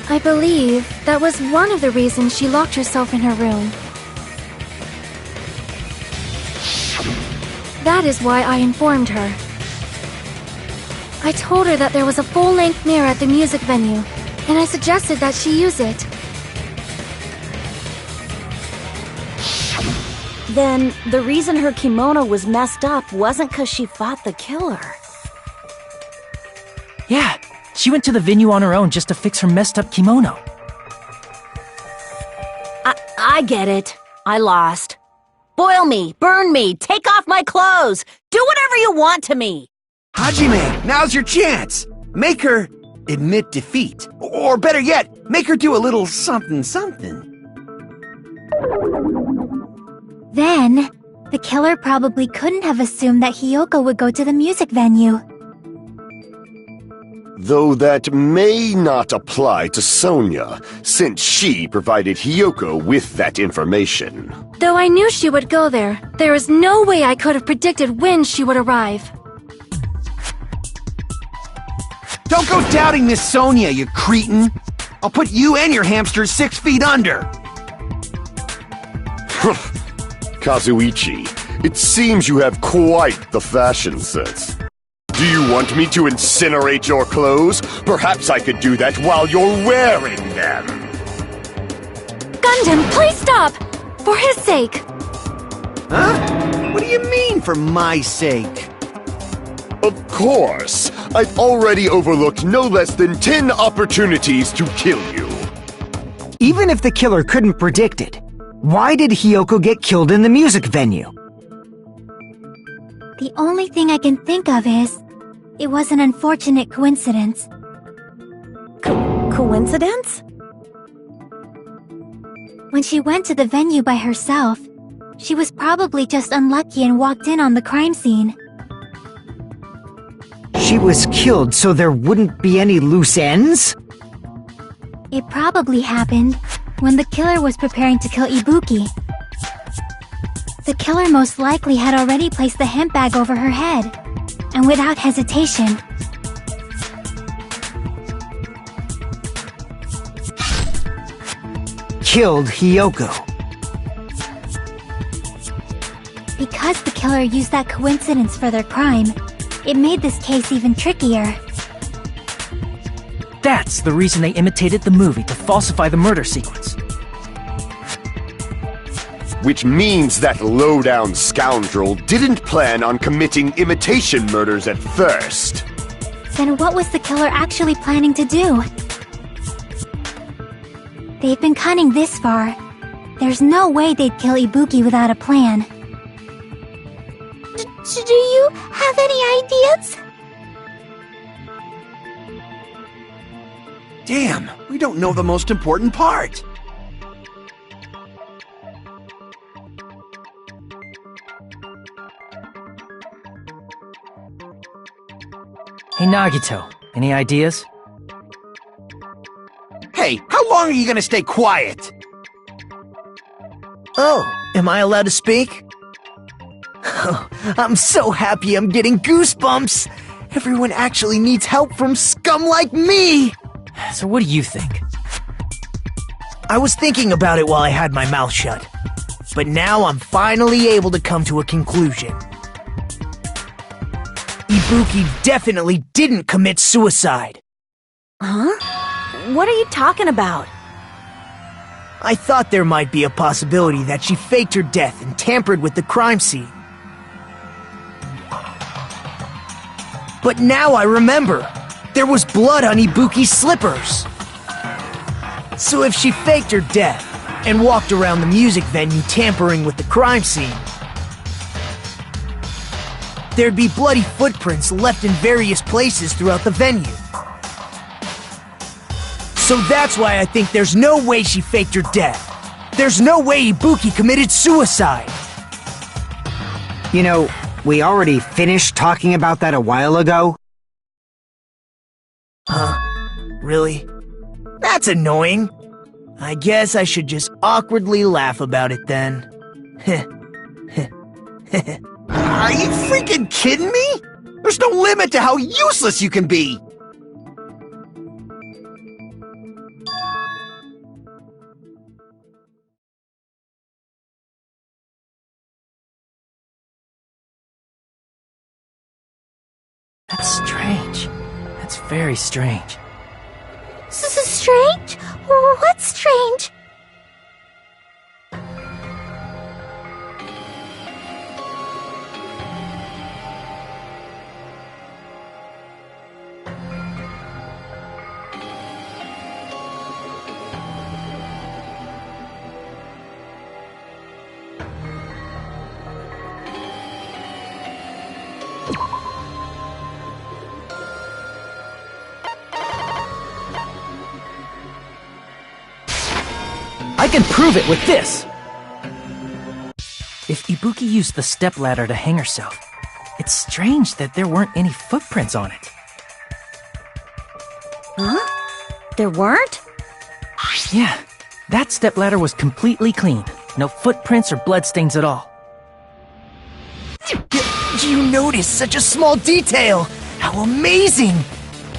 I believe that was one of the reasons she locked herself in her room. That is why I informed her. I told her that there was a full-length mirror at the music venue, and I suggested that she use it. Then, the reason her kimono was messed up wasn't because she fought the killer. Yeah, she went to the venue on her own just to fix her messed up kimono. I get it. I lost. Boil me, burn me, take off my clothes, do whatever you want to me. Hajime, now's your chance. Make her admit defeat. Or better yet, make her do a little something something. Then, the killer probably couldn't have assumed that Hiyoko would go to the music venue. Though that may not apply to Sonia, since she provided Hiyoko with that information. Though I knew she would go there, there is no way I could have predicted when she would arrive. Don't go doubting Miss Sonia, you cretin. I'll put you and your hamsters 6 feet under. Kazuichi, It seems you have quite the fashion sense. Do you want me to incinerate your clothes? Perhaps I could do that while you're wearing them. Gundam, please stop! For his sake! Huh? What do you mean, for my sake? Of course. I've already overlooked no less than 10 opportunities to kill you. Even if the killer couldn't predict it, why did Hiyoko get killed in the music venue? The only thing I can think of is, it was an unfortunate coincidence. Coincidence? When she went to the venue by herself, she was probably just unlucky and walked in on the crime scene. She was killed so there wouldn't be any loose ends? It probably happened when the killer was preparing to kill Ibuki. The killer most likely had already placed the hemp bag over her head, and without hesitation, killed Hiyoko. Because the killer used that coincidence for their crime, it made this case even trickier. That's the reason they imitated the movie to falsify the murder sequence. Which means that low-down scoundrel didn't plan on committing imitation murders at first. Then what was the killer actually planning to do? They've been cunning this far. There's no way they'd kill Ibuki without a plan. Do you have any ideas? Damn, we don't know the most important part. Hey Nagito, any ideas? Hey, how long are you gonna stay quiet? Oh, am I allowed to speak? I'm so happy I'm getting goosebumps! Everyone actually needs help from scum like me! So what do you think? I was thinking about it while I had my mouth shut. But now I'm finally able to come to a conclusion. Ibuki definitely didn't commit suicide. Huh? What are you talking about? I thought there might be a possibility that she faked her death and tampered with the crime scene. But now I remember, there was blood on Ibuki's slippers. So if she faked her death and walked around the music venue tampering with the crime scene, there'd be bloody footprints left in various places throughout the venue. So that's why I think there's no way she faked her death. There's no way Ibuki committed suicide. You know, we already finished talking about that a while ago. Huh? Really? That's annoying. I guess I should just awkwardly laugh about it then. Are you freaking kidding me? There's no limit to how useless you can be! That's strange. That's very strange. This is strange? What's strange? I can prove it with this! If Ibuki used the stepladder to hang herself, it's strange that there weren't any footprints on it. Huh? There weren't? Yeah, that stepladder was completely clean. No footprints or bloodstains at all. Do you notice such a small detail? How amazing!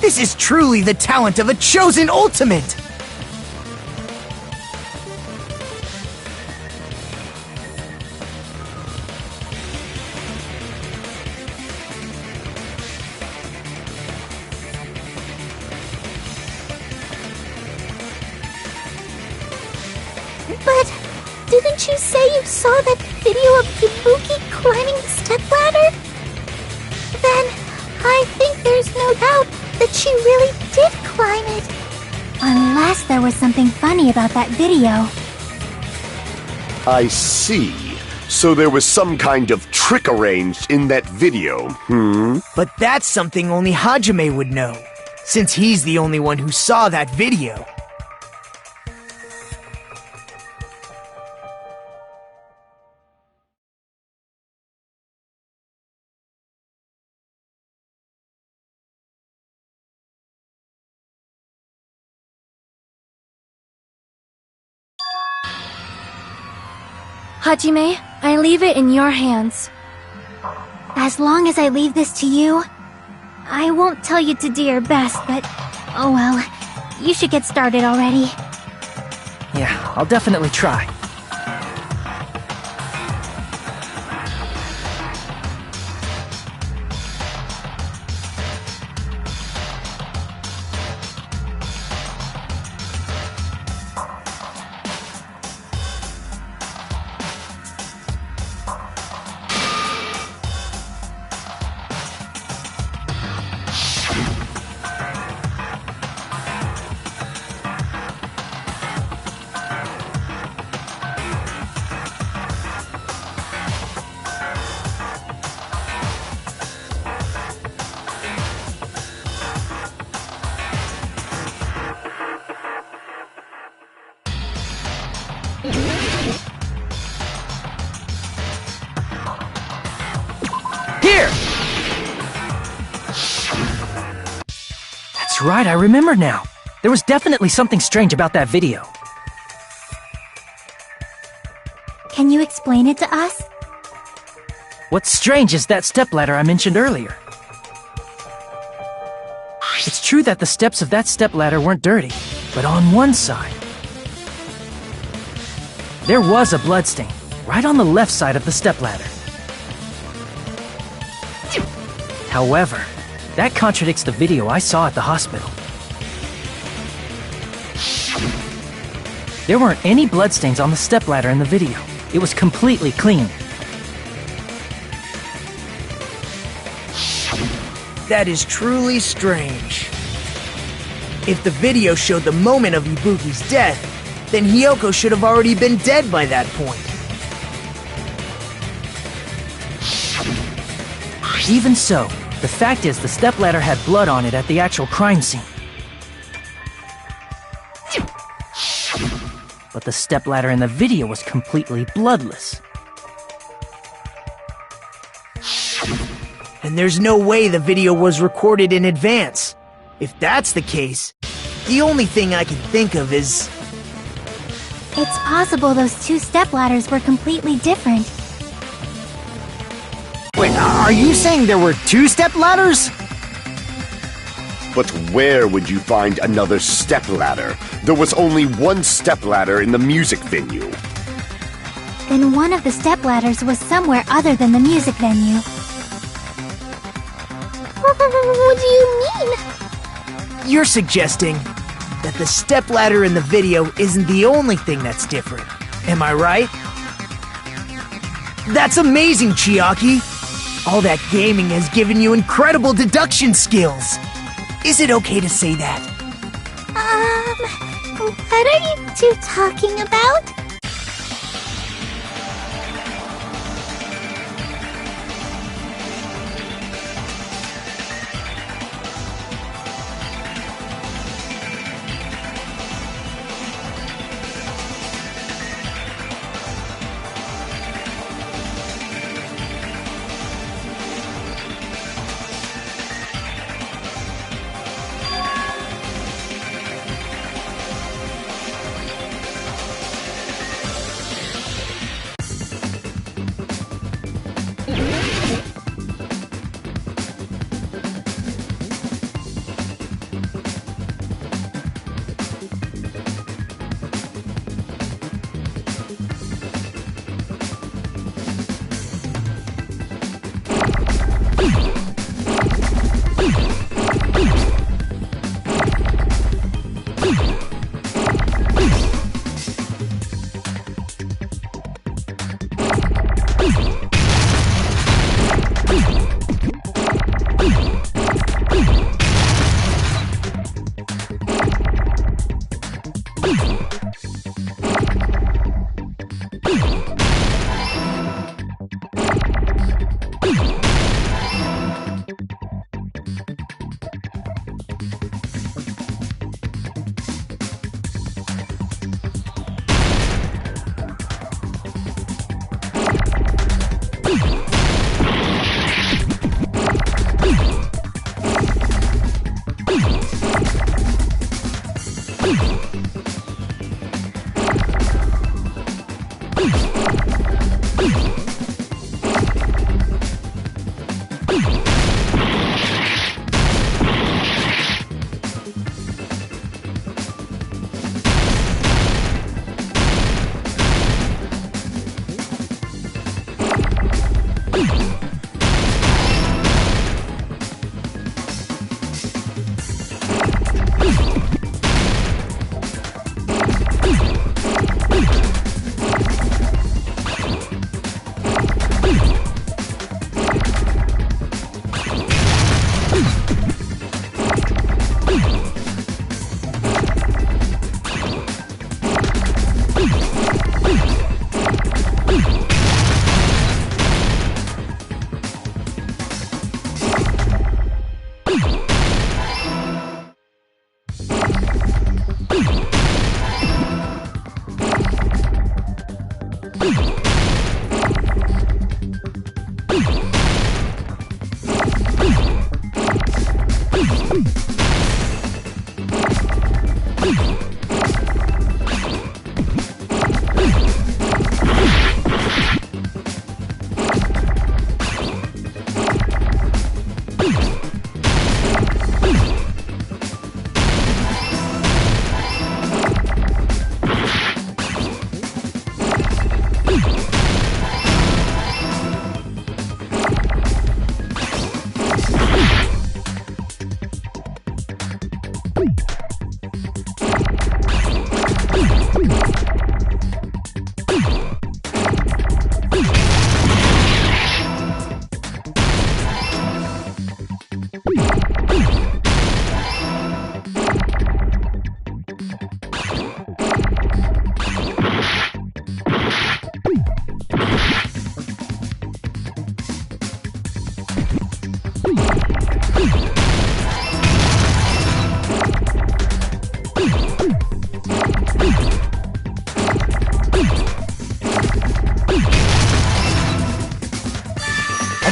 This is truly the talent of a chosen ultimate! But didn't you say you saw that video of Ibuki climbing the stepladder? Then I think there's no doubt that she really did climb it. Unless there was something funny about that video. I see. So there was some kind of trick arranged in that video, But that's something only Hajime would know, since he's the only one who saw that video. Hajime, I leave it in your hands. As long as I leave this to you, I won't tell you to do your best, but oh well, you should get started already. Yeah, I'll definitely try. Here! That's right, I remember now. There was definitely something strange about that video. Can you explain it to us? What's strange is that stepladder I mentioned earlier. It's true that the steps of that stepladder weren't dirty, but on one side, there was a bloodstain, right on the left side of the stepladder. However, that contradicts the video I saw at the hospital. There weren't any bloodstains on the stepladder in the video. It was completely clean. That is truly strange. If the video showed the moment of Ibuki's death, then Hiyoko should have already been dead by that point. Even so, the fact is the stepladder had blood on it at the actual crime scene. But the stepladder in the video was completely bloodless. And there's no way the video was recorded in advance. If that's the case, the only thing I can think of is... It's possible those two stepladders were completely different. Wait, are you saying there were two stepladders? But where would you find another stepladder? There was only one stepladder in the music venue. Then one of the stepladders was somewhere other than the music venue. What do you mean? You're suggesting that the stepladder in the video isn't the only thing that's different. Am I right? That's amazing, Chiaki! All that gaming has given you incredible deduction skills! Is it okay to say that? What are you two talking about?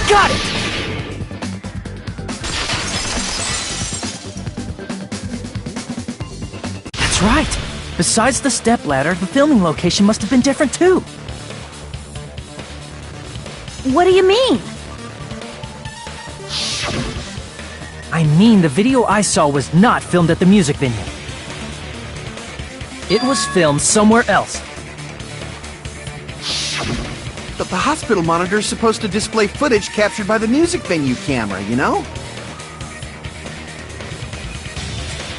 Got it! That's right! Besides the stepladder, the filming location must have been different too! What do you mean? I mean, the video I saw was not filmed at the music venue. It was filmed somewhere else. But the hospital monitor is supposed to display footage captured by the music venue camera, you know?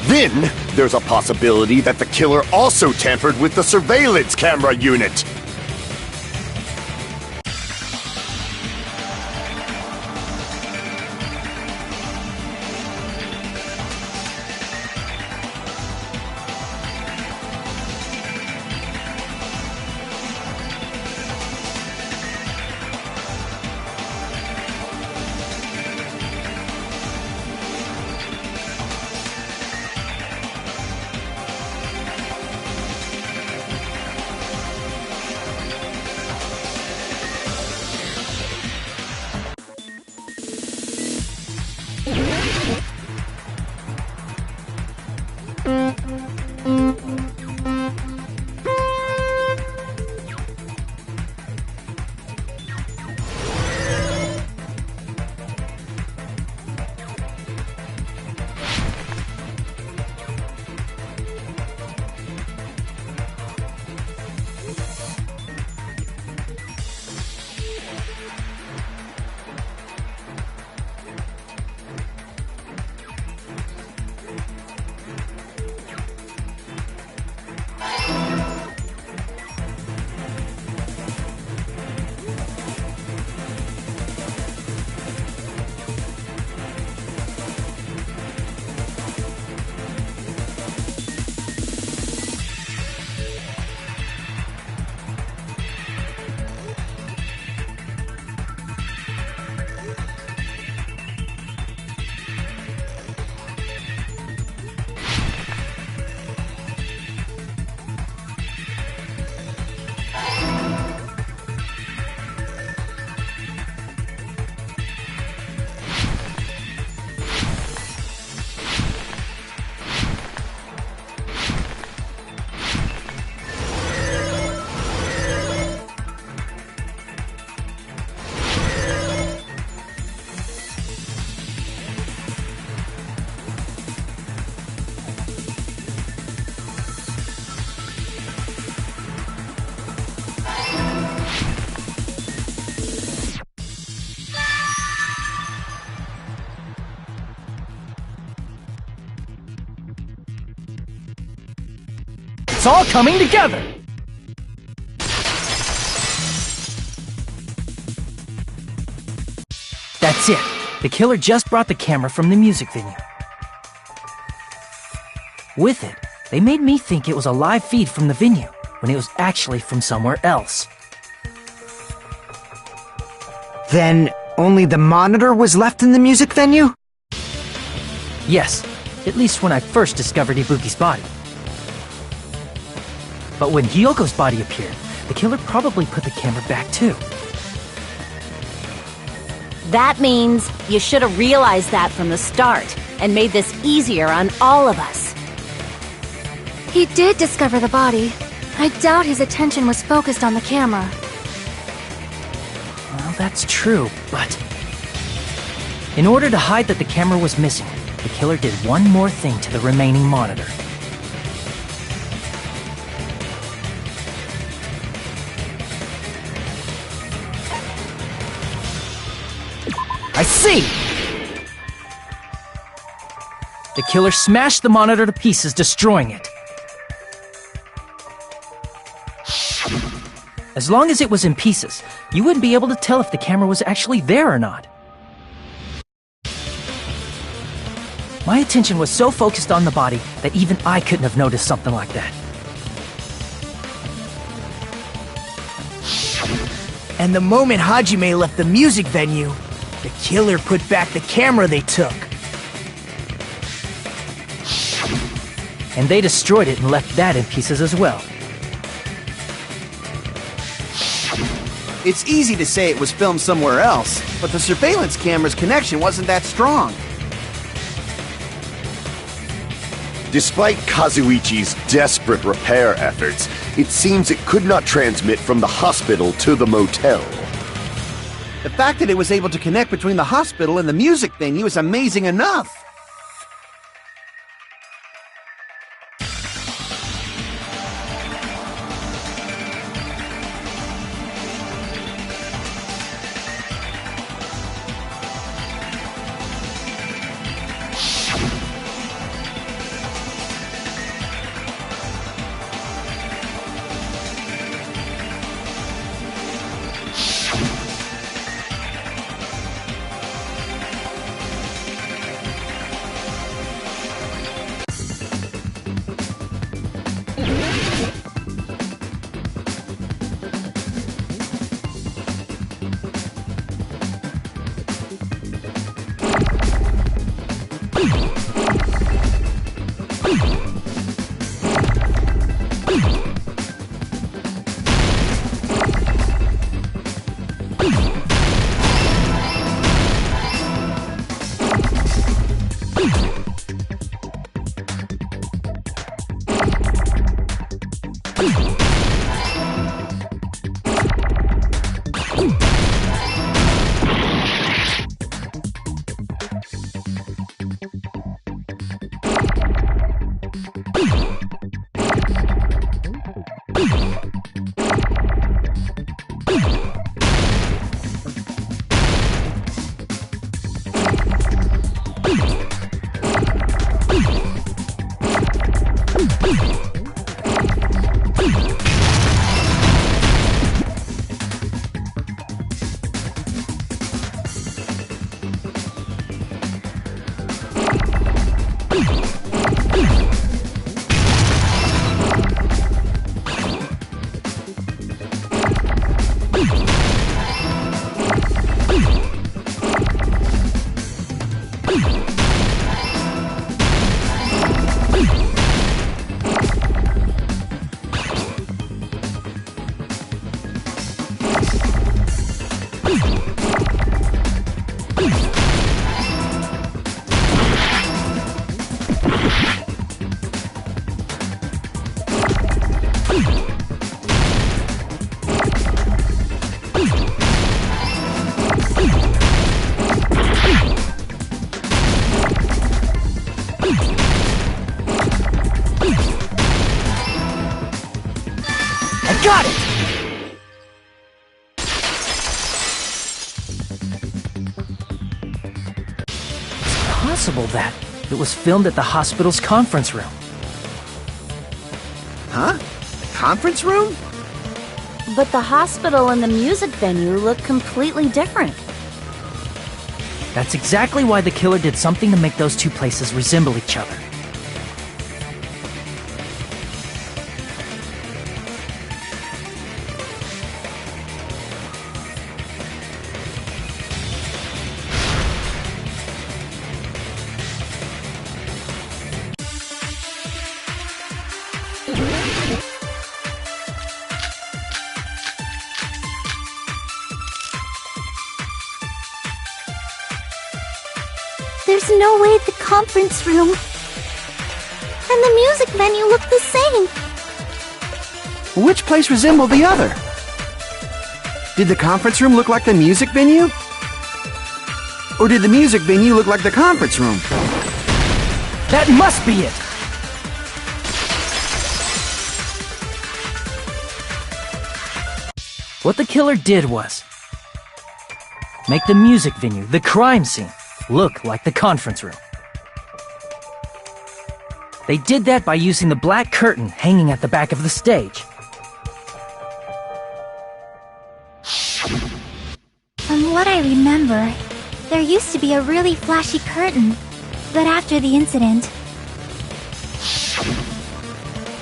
Then, there's a possibility that the killer also tampered with the surveillance camera unit. all coming together! That's it. The killer just brought the camera from the music venue. With it, they made me think it was a live feed from the venue, when it was actually from somewhere else. Then, only the monitor was left in the music venue? Yes, at least when I first discovered Ibuki's body. But when Hyoko's body appeared, the killer probably put the camera back too. That means you should have realized that from the start and made this easier on all of us. He did discover the body. I doubt his attention was focused on the camera. Well, that's true, but... in order to hide that the camera was missing, the killer did one more thing to the remaining monitor. I see! The killer smashed the monitor to pieces, destroying it. As long as it was in pieces, you wouldn't be able to tell if the camera was actually there or not. My attention was so focused on the body that even I couldn't have noticed something like that. And the moment Hajime left the music venue, the killer put back the camera they took. And they destroyed it and left that in pieces as well. It's easy to say it was filmed somewhere else, but the surveillance camera's connection wasn't that strong. Despite Kazuichi's desperate repair efforts, it seems it could not transmit from the hospital to the motel. The fact that it was able to connect between the hospital and the music venue is amazing enough. Got it! It's possible that it was filmed at the hospital's conference room. Huh? The conference room? But the hospital and the music venue look completely different. That's exactly why the killer did something to make those two places resemble each other. There's no way the conference room and the music venue look the same. Which place resembled the other? Did the conference room look like the music venue? Or did the music venue look like the conference room? That must be it! What the killer did was make the music venue, the crime scene, look like the conference room. They did that by using the black curtain hanging at the back of the stage. From what I remember, there used to be a really flashy curtain, but after the incident,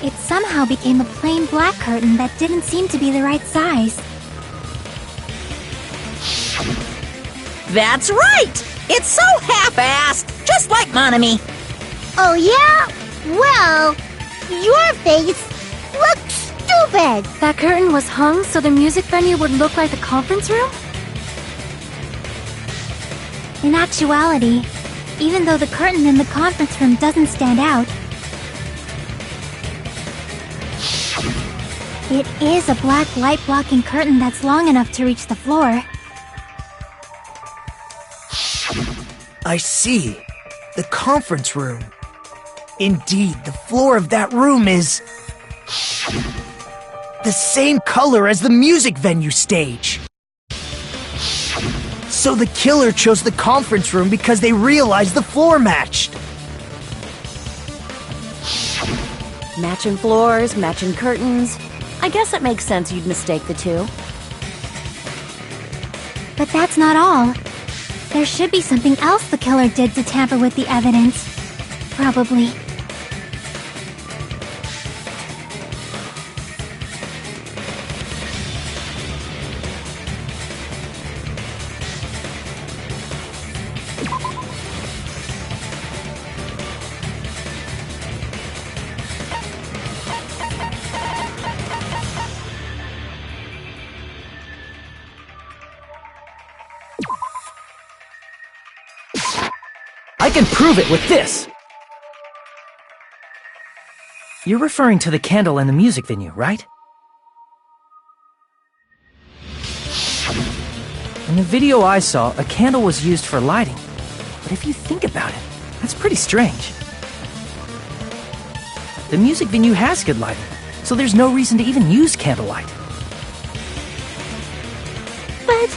it somehow became a plain black curtain that didn't seem to be the right size. That's right! It's so half-assed, just like Monami. Oh yeah? Well, your face looks stupid! That curtain was hung so the music venue would look like the conference room? In actuality, even though the curtain in the conference room doesn't stand out, it is a black light-blocking curtain that's long enough to reach the floor. I see. The conference room. Indeed, the floor of that room is the same color as the music venue stage. So the killer chose the conference room because they realized the floor matched. Matching floors, matching curtains. I guess it makes sense you'd mistake the two. But that's not all. There should be something else the killer did to tamper with the evidence. Probably. I can prove it with this! You're referring to the candle in the music venue, right? In the video I saw, a candle was used for lighting. But if you think about it, that's pretty strange. The music venue has good lighting, so there's no reason to even use candlelight. But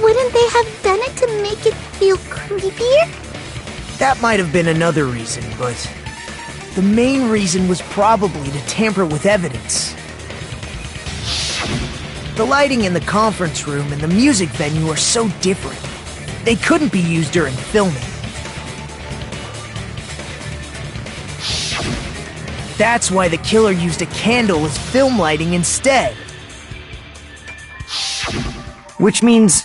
wouldn't they have done it to make it feel creepier? That might have been another reason, but the main reason was probably to tamper with evidence. The lighting in the conference room and the music venue are so different. They couldn't be used during filming. That's why the killer used a candle as film lighting instead. Which means...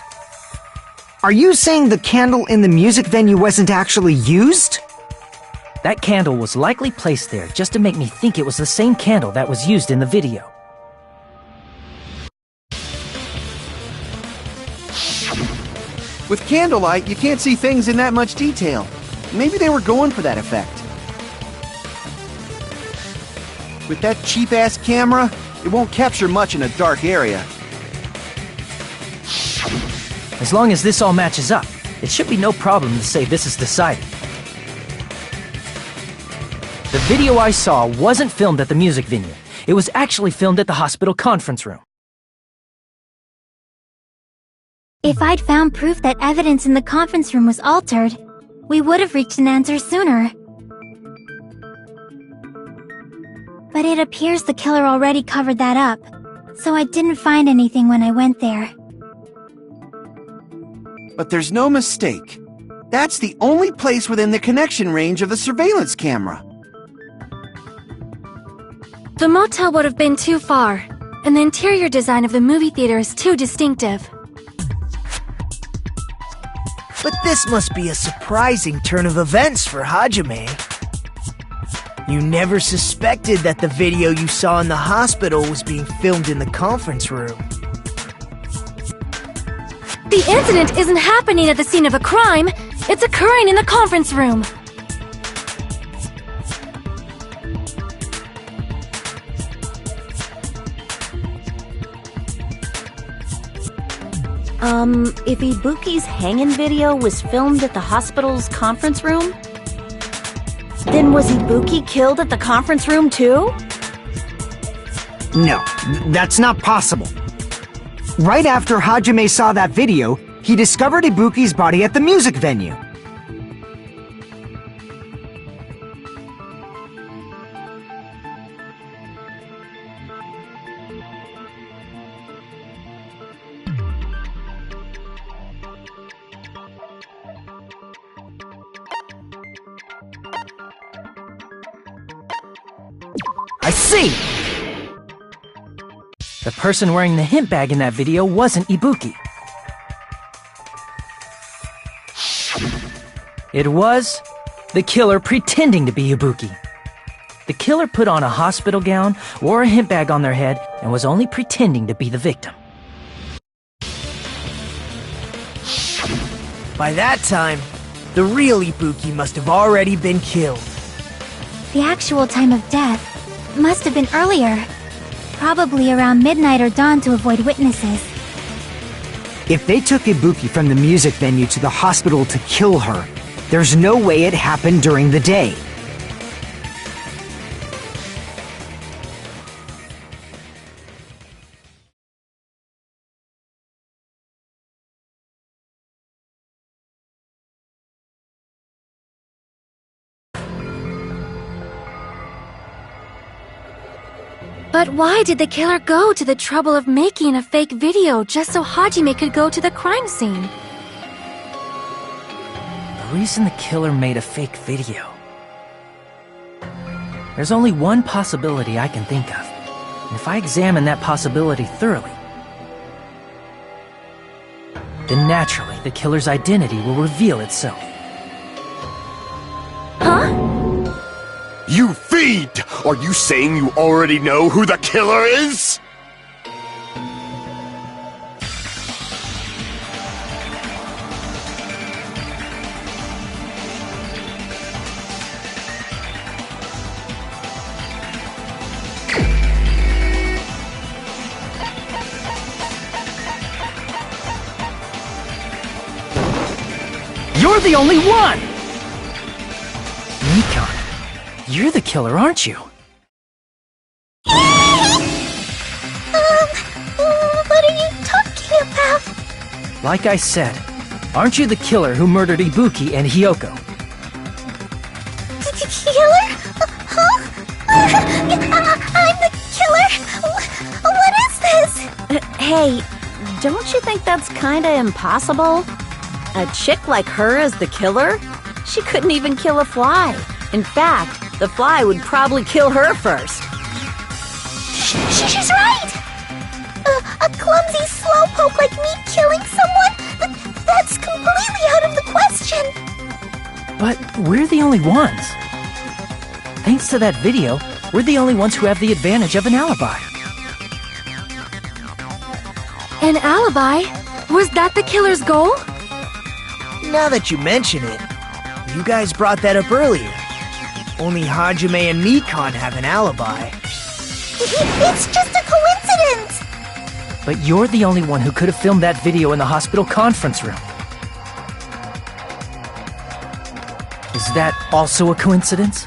Are you saying the candle in the music venue wasn't actually used? That candle was likely placed there just to make me think it was the same candle that was used in the video. With candlelight, you can't see things in that much detail. Maybe they were going for that effect. With that cheap-ass camera, it won't capture much in a dark area. As long as this all matches up, it should be no problem to say this is decided. The video I saw wasn't filmed at the music venue. It was actually filmed at the hospital conference room. If I'd found proof that evidence in the conference room was altered, we would have reached an answer sooner. But it appears the killer already covered that up, so I didn't find anything when I went there. But there's no mistake. That's the only place within the connection range of the surveillance camera. The motel would have been too far, and the interior design of the movie theater is too distinctive. But this must be a surprising turn of events for Hajime. You never suspected that the video you saw in the hospital was being filmed in the conference room. The incident isn't happening at the scene of a crime, it's occurring in the conference room. If Ibuki's hanging video was filmed at the hospital's conference room, then was Ibuki killed at the conference room too? No, that's not possible. Right after Hajime saw that video, he discovered Ibuki's body at the music venue. I see! The person wearing the hint bag in that video wasn't Ibuki. It was the killer pretending to be Ibuki. The killer put on a hospital gown, wore a hint bag on their head, and was only pretending to be the victim. By that time, the real Ibuki must have already been killed. The actual time of death must have been earlier. Probably around midnight or dawn to avoid witnesses. If they took Ibuki from the music venue to the hospital to kill her, there's no way it happened during the day. But why did the killer go to the trouble of making a fake video just so Hajime could go to the crime scene? The reason the killer made a fake video. There's only one possibility I can think of, and if I examine that possibility thoroughly, then naturally the killer's identity will reveal itself. Huh? You fiend! Are you saying you already know who the killer is? You're the only one! Nikon, you're the killer, aren't you? What are you talking about? Like I said, aren't you the killer who murdered Ibuki and Hyoko? Killer? Huh? I'm the killer? What is this? Hey, don't you think that's kinda impossible? A chick like her as the killer? She couldn't even kill a fly. In fact, the fly would probably kill her first. She's right! A clumsy slowpoke like me killing someone? That's completely out of the question! But we're the only ones. Thanks to that video, we're the only ones who have the advantage of an alibi. An alibi? Was that the killer's goal? Now that you mention it, you guys brought that up earlier. Only Hajime and Nikon have an alibi. It's just a coincidence! But you're the only one who could have filmed that video in the hospital conference room. Is that also a coincidence?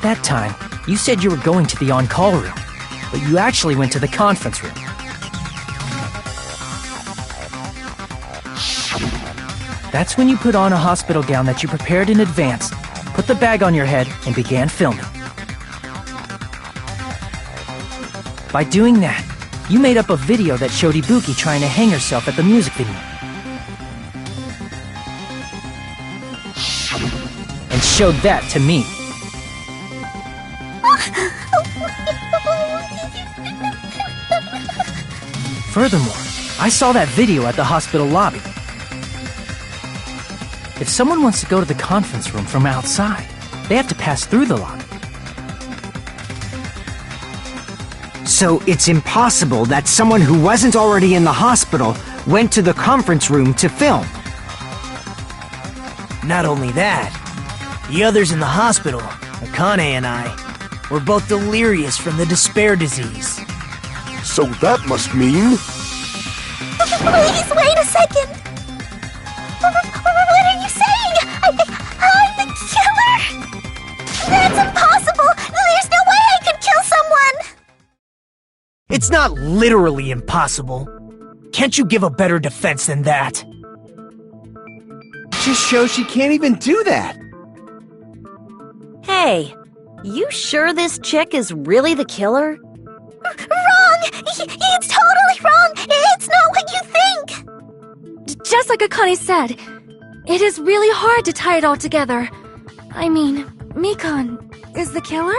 that time, you said you were going to the on-call room, but you actually went to the conference room. That's when you put on a hospital gown that you prepared in advance, put the bag on your head, and began filming. By doing that, you made up a video that showed Ibuki trying to hang herself at the music venue. And showed that to me. Furthermore, I saw that video at the hospital lobby. If someone wants to go to the conference room from outside, they have to pass through the lobby. So it's impossible that someone who wasn't already in the hospital went to the conference room to film. Not only that, the others in the hospital, Akane and I, were both delirious from the despair disease. So that must mean... Please, wait a second! What are you saying? I'm the killer? That's impossible! There's no way I could kill someone! It's not literally impossible. Can't you give a better defense than that? Just shows she can't even do that. Hey, you sure this chick is really the killer? Wrong! It's totally wrong! It's not what you think! Just like Akane said, it is really hard to tie it all together. I mean, Mikan is the killer?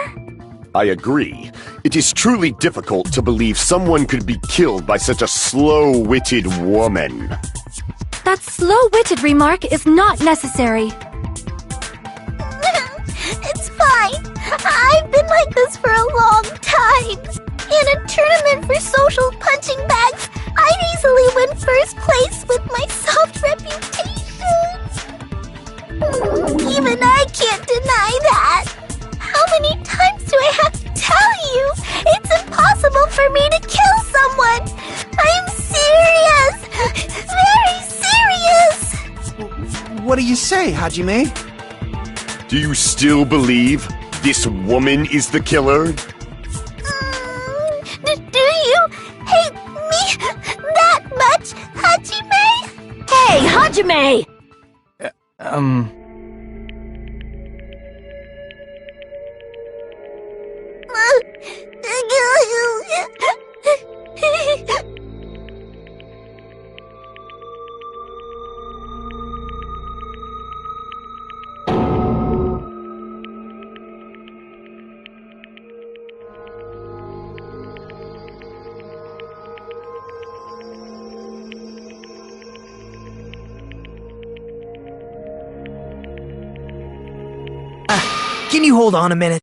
I agree. It is truly difficult to believe someone could be killed by such a slow-witted woman. That slow-witted remark is not necessary. It's fine. I've been like this for a long time. In a tournament for social punching bags, I'd easily win first place with my soft reputation. Even I can't deny that. How many times do I have to tell you? It's impossible for me to kill someone. I'm serious. Very serious. What do you say, Hajime? Do you still believe this woman is the killer? Do you hate me that much, Hajime? Hey, Hajime! Can you hold on a minute?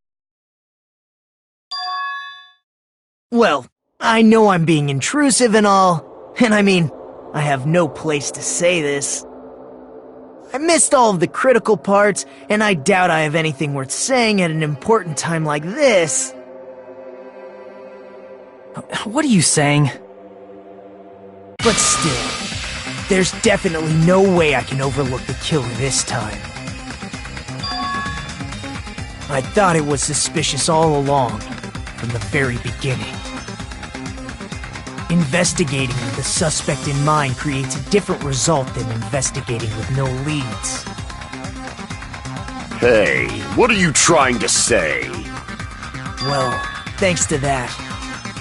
Well, I know I'm being intrusive and all, and I mean, I have no place to say this. I missed all of the critical parts, and I doubt I have anything worth saying at an important time like this. What are you saying? But still, there's definitely no way I can overlook the killer this time. I thought it was suspicious all along, from the very beginning. Investigating with the suspect in mind creates a different result than investigating with no leads. Hey, what are you trying to say? Well, thanks to that,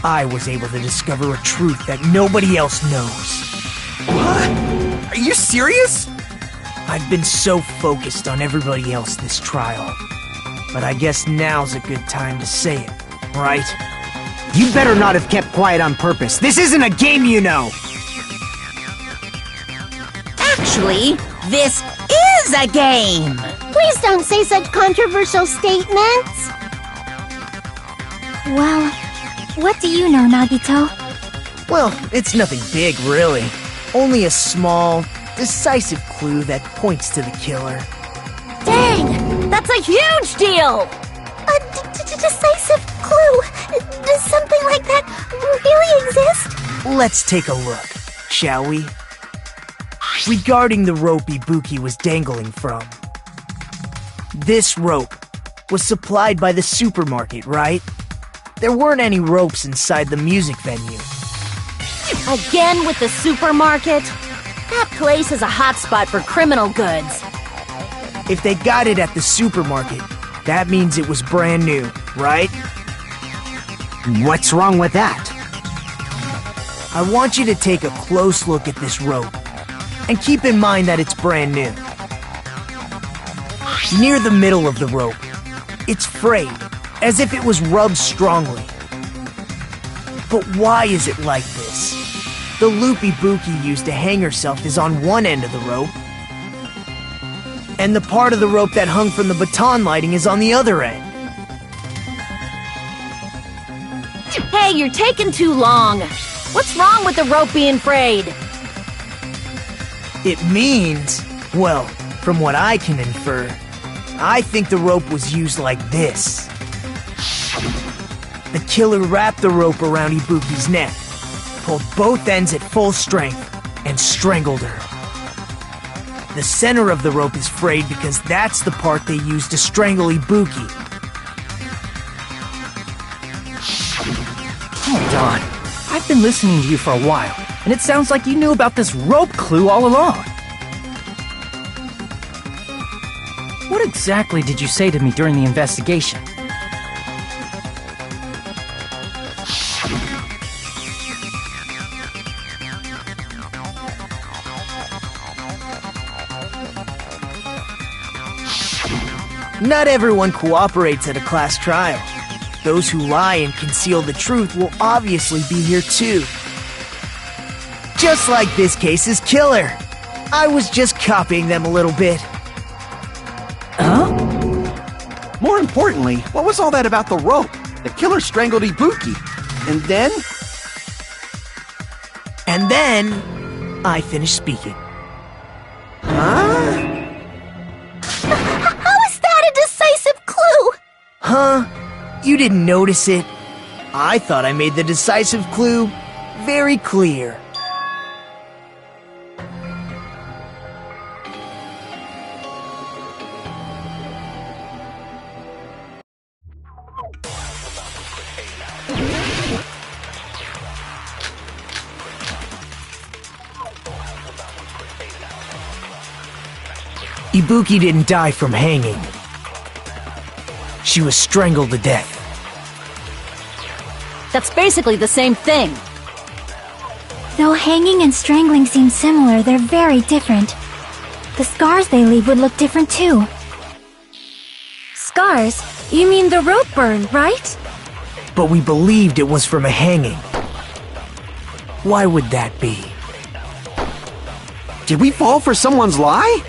I was able to discover a truth that nobody else knows. What? Are you serious? I've been so focused on everybody else this trial. But I guess now's a good time to say it, right? You better not have kept quiet on purpose. This isn't a game, you know! Actually, this is a game! Please don't say such controversial statements. Well, what do you know, Nagito? Well, it's nothing big, really. Only a small, decisive clue that points to the killer. Dang! That's a huge deal! A decisive clue? Does something like that really exist? Let's take a look, shall we? Regarding the rope Ibuki was dangling from. This rope was supplied by the supermarket, right? There weren't any ropes inside the music venue. Again with the supermarket? That place is a hotspot for criminal goods. If they got it at the supermarket, that means it was brand new, right? What's wrong with that? I want you to take a close look at this rope, and keep in mind that it's brand new. Near the middle of the rope, it's frayed, as if it was rubbed strongly. But why is it like this? The loop Ibuki used to hang herself is on one end of the rope, and the part of the rope that hung from the baton lighting is on the other end. Hey, you're taking too long. What's wrong with the rope being frayed? It means, well, from what I can infer, I think the rope was used like this. The killer wrapped the rope around Ibuki's neck, pulled both ends at full strength, and strangled her. The center of the rope is frayed because that's the part they used to strangle Ibuki. Hold on. I've been listening to you for a while, and it sounds like you knew about this rope clue all along. What exactly did you say to me during the investigation? Not everyone cooperates at a class trial. Those who lie and conceal the truth will obviously be here too. Just like this case's killer. I was just copying them a little bit. Huh? More importantly, what was all that about the rope? The killer strangled Ibuki. And then? And then, I finished speaking. Huh? How is that a decisive clue? Huh? You didn't notice it? I thought I made the decisive clue very clear. Ibuki didn't die from hanging. She was strangled to death. That's basically the same thing. Though hanging and strangling seem similar, they're very different. The scars they leave would look different too. Scars? You mean the rope burn, right? But we believed it was from a hanging. Why would that be? Did we fall for someone's lie?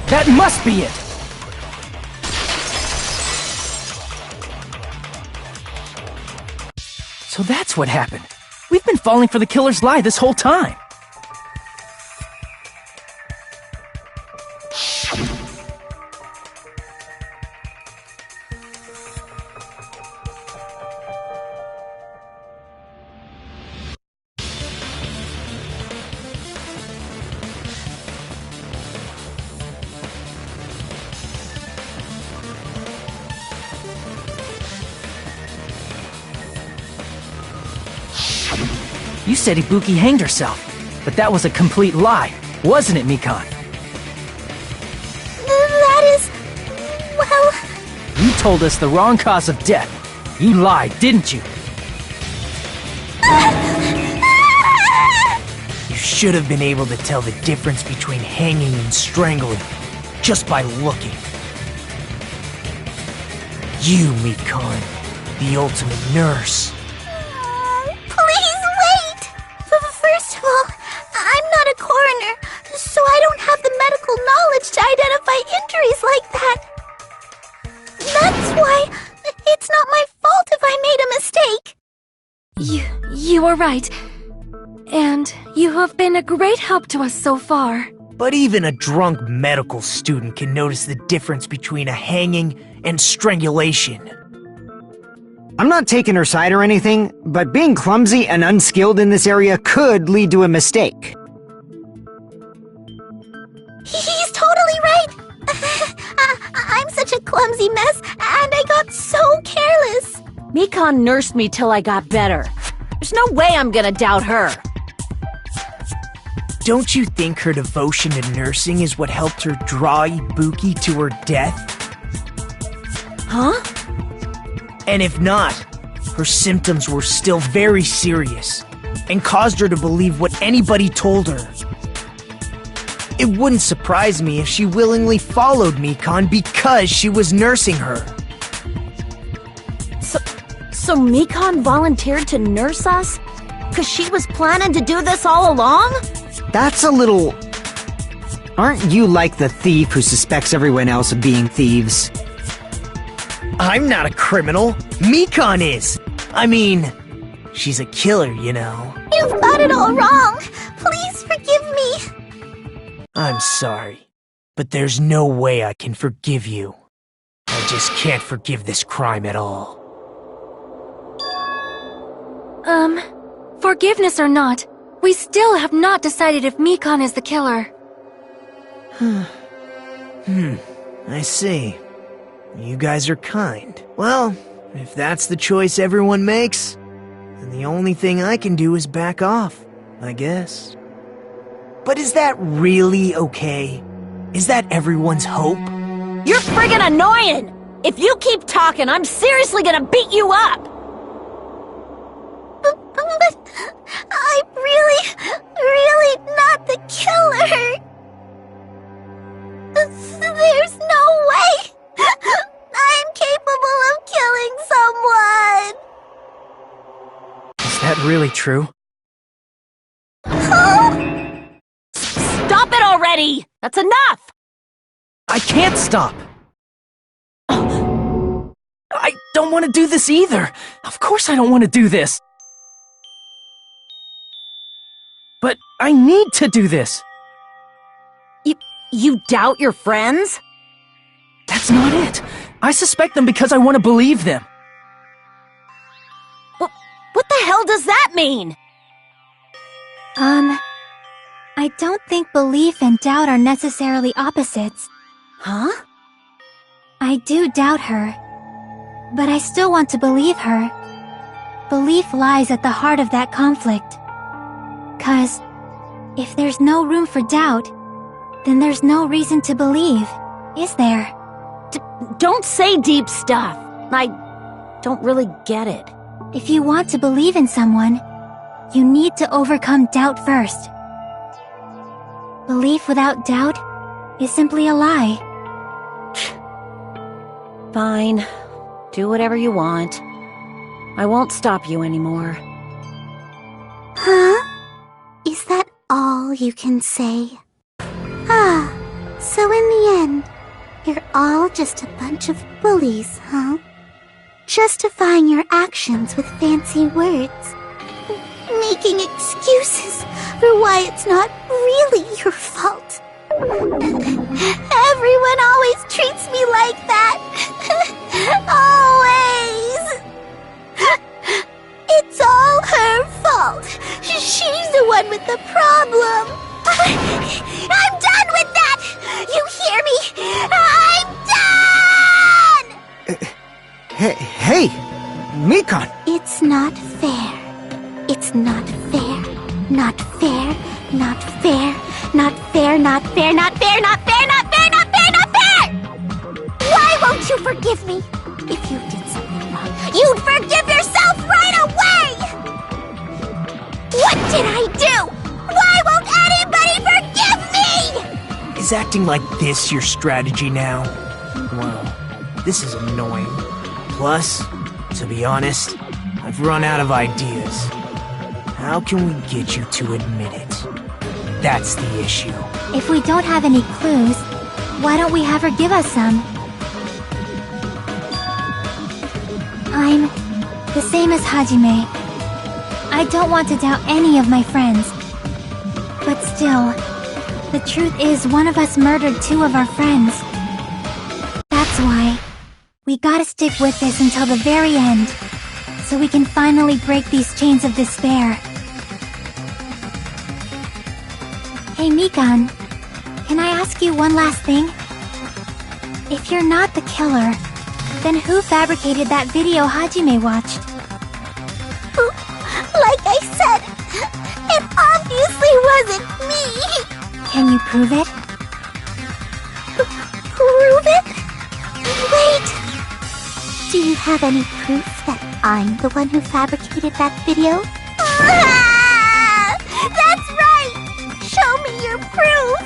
That must be it! So that's what happened. We've been falling for the killer's lie this whole time. You said Ibuki hanged herself, but that was a complete lie, wasn't it, Mikan? That is... well... You told us the wrong cause of death. You lied, didn't you? You should have been able to tell the difference between hanging and strangling just by looking. You, Mikan, the ultimate nurse. Please wait! First of all, I'm not a coroner, so I don't have the medical knowledge to identify injuries like that. That's why it's not my fault if I made a mistake. You are right. And you have been a great help to us so far. But even a drunk medical student can notice the difference between a hanging and strangulation. I'm not taking her side or anything, but being clumsy and unskilled in this area could lead to a mistake. He's totally right. I'm such a clumsy mess, and I got so careless. Mikan nursed me till I got better. There's no way I'm gonna doubt her. Don't you think her devotion to nursing is what helped her draw Ibuki to her death? Huh? And if not, her symptoms were still very serious and caused her to believe what anybody told her. It wouldn't surprise me if she willingly followed Mikan because she was nursing her. So Mikan volunteered to nurse us? 'Cause she was planning to do this all along? That's a little... Aren't you like the thief who suspects everyone else of being thieves? I'm not a criminal. Mikan is. I mean, she's a killer, you know. You've got it all wrong. Please forgive me. I'm sorry, but there's no way I can forgive you. I just can't forgive this crime at all. Forgiveness or not, we still have not decided if Mikan is the killer. I see. You guys are kind. Well, if that's the choice everyone makes, then the only thing I can do is back off, I guess. But is that really okay? Is that everyone's hope? You're friggin' annoying! If you keep talking, I'm seriously gonna beat you up! But I'm really not the killer. There's no way I'm capable of killing someone. Is that really true? Stop it already! That's enough! I can't stop! I don't want to do this either! Of course I don't want to do this! But I need to do this! You doubt your friends? That's not it! I suspect them because I want to believe them! What the hell does that mean? I don't think belief and doubt are necessarily opposites. Huh? I do doubt her, but I still want to believe her. Belief lies at the heart of that conflict. 'Cause if there's no room for doubt, then there's no reason to believe, is there? Don't say deep stuff. I don't really get it. If you want to believe in someone, you need to overcome doubt first. Belief without doubt is simply a lie. Fine. Do whatever you want. I won't stop you anymore. Huh? Is that all you can say? So in the end, you're all just a bunch of bullies, huh? Justifying your actions with fancy words. Making excuses for why it's not really your fault. Everyone always treats me like that. Always. It's all her fault. She's the one with the problem. I'm done with that! You hear me? I'm done! Hey! Mikan! It's not fair. It's not fair. Not fair. Not fair. Not fair. Not fair. Not fair. Not fair. Not fair. Not fair. Not fair! Why won't you forgive me? If you did something wrong, you'd forgive yourself right away! What did I do? Why won't anybody forgive me? Is acting like this your strategy now? Well, this is annoying. Plus, to be honest, I've run out of ideas. How can we get you to admit it? That's the issue. If we don't have any clues, why don't we have her give us some? I'm the same as Hajime. I don't want to doubt any of my friends. But still, the truth is one of us murdered two of our friends. That's why we gotta stick with this until the very end, so we can finally break these chains of despair. Hey Mikan, can I ask you one last thing? If you're not the killer, then who fabricated that video Hajime watched? Like I said, it obviously wasn't me! Can you prove it? Prove it? Wait! Do you have any proof that I'm the one who fabricated that video? That's right! Show me your proof!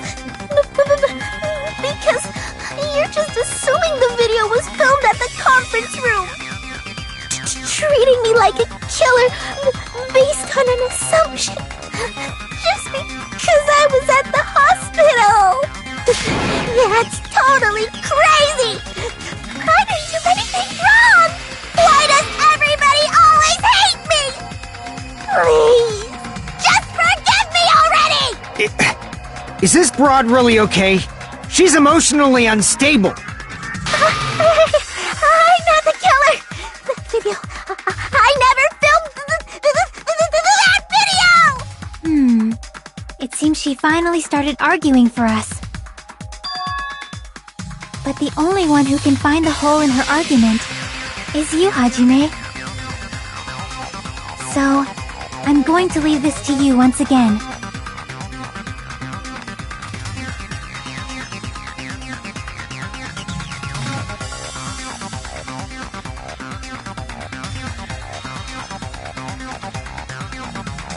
Because you're just assuming the video was filmed at the conference room! Treating me like a killer based on an assumption. Just because I was at the hospital. That's totally crazy. I didn't do anything wrong. Why does everybody always hate me? Please, just forgive me already. Is this broad really okay? She's emotionally unstable. I'm not the killer. The video. I never filmed that video! It seems she finally started arguing for us. But the only one who can find the hole in her argument is you, Hajime. So, I'm going to leave this to you once again.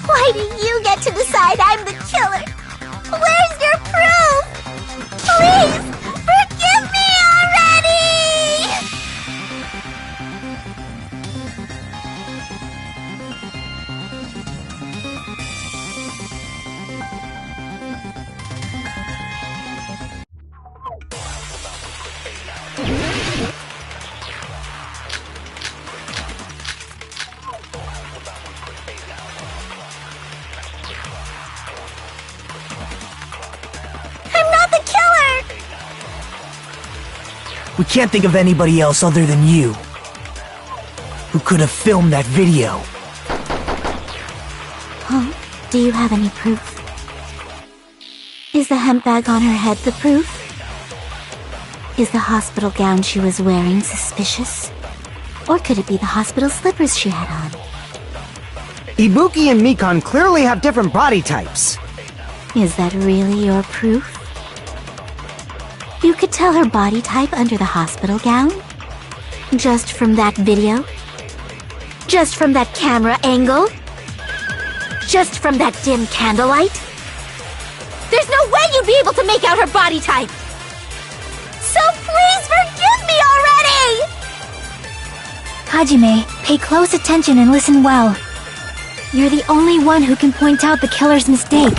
Why do you get to decide I'm the killer? Where's your proof? Please, forgive me already! We can't think of anybody else other than you who could have filmed that video. Huh? Do you have any proof? Is the hemp bag on her head the proof? Is the hospital gown she was wearing suspicious? Or could it be the hospital slippers she had on? Ibuki and Mikan clearly have different body types. Is that really your proof? You could tell her body type under the hospital gown? Just from that video? Just from that camera angle? Just from that dim candlelight? There's no way you'd be able to make out her body type! So please forgive me already! Hajime, pay close attention and listen well. You're the only one who can point out the killer's mistake.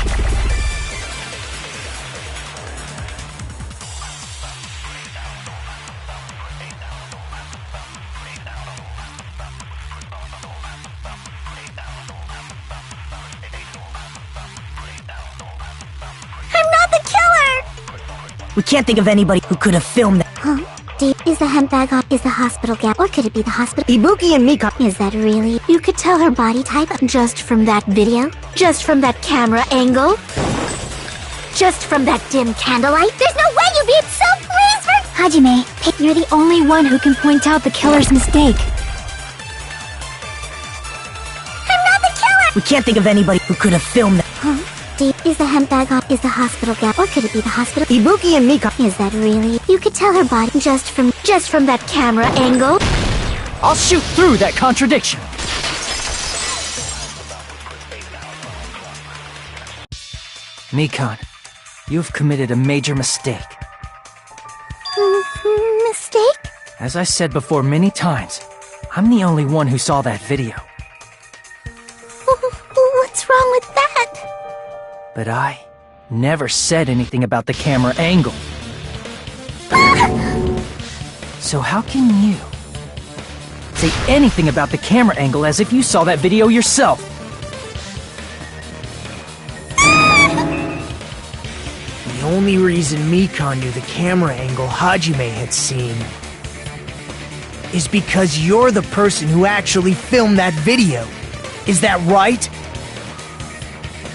We can't think of anybody who could have filmed that. Huh? Is the hemp bag on? Is the hospital gown? Or could it be the hospital? Ibuki and Mikan. Is that really? You could tell her body type just from that video? Just from that camera angle? Just from that dim candlelight? There's no way you'd be so pleased for— Hajime, you're the only one who can point out the killer's mistake. I'm not the killer! We can't think of anybody who could have filmed that. Huh? Is the hemp bag on? Is the hospital gown? Or could it be the hospital? Ibuki and Mikan. Is that really? You could tell her body just from that camera angle? I'll shoot through that contradiction. Mikan, you've committed a major mistake. Mistake? As I said before many times, I'm the only one who saw that video. What's wrong with that? But I never said anything about the camera angle. So how can you say anything about the camera angle as if you saw that video yourself? The only reason Mikan knew the camera angle Hajime had seen is because you're the person who actually filmed that video. Is that right?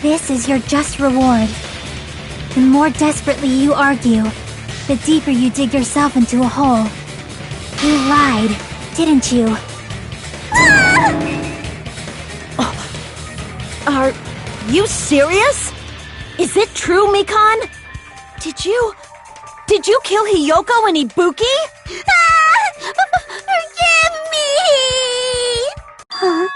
This is your just reward. The more desperately you argue, the deeper you dig yourself into a hole. You lied, didn't you? Are you serious? Is it true, Mikan? Did you kill Hiyoko and Ibuki? Forgive me! Huh?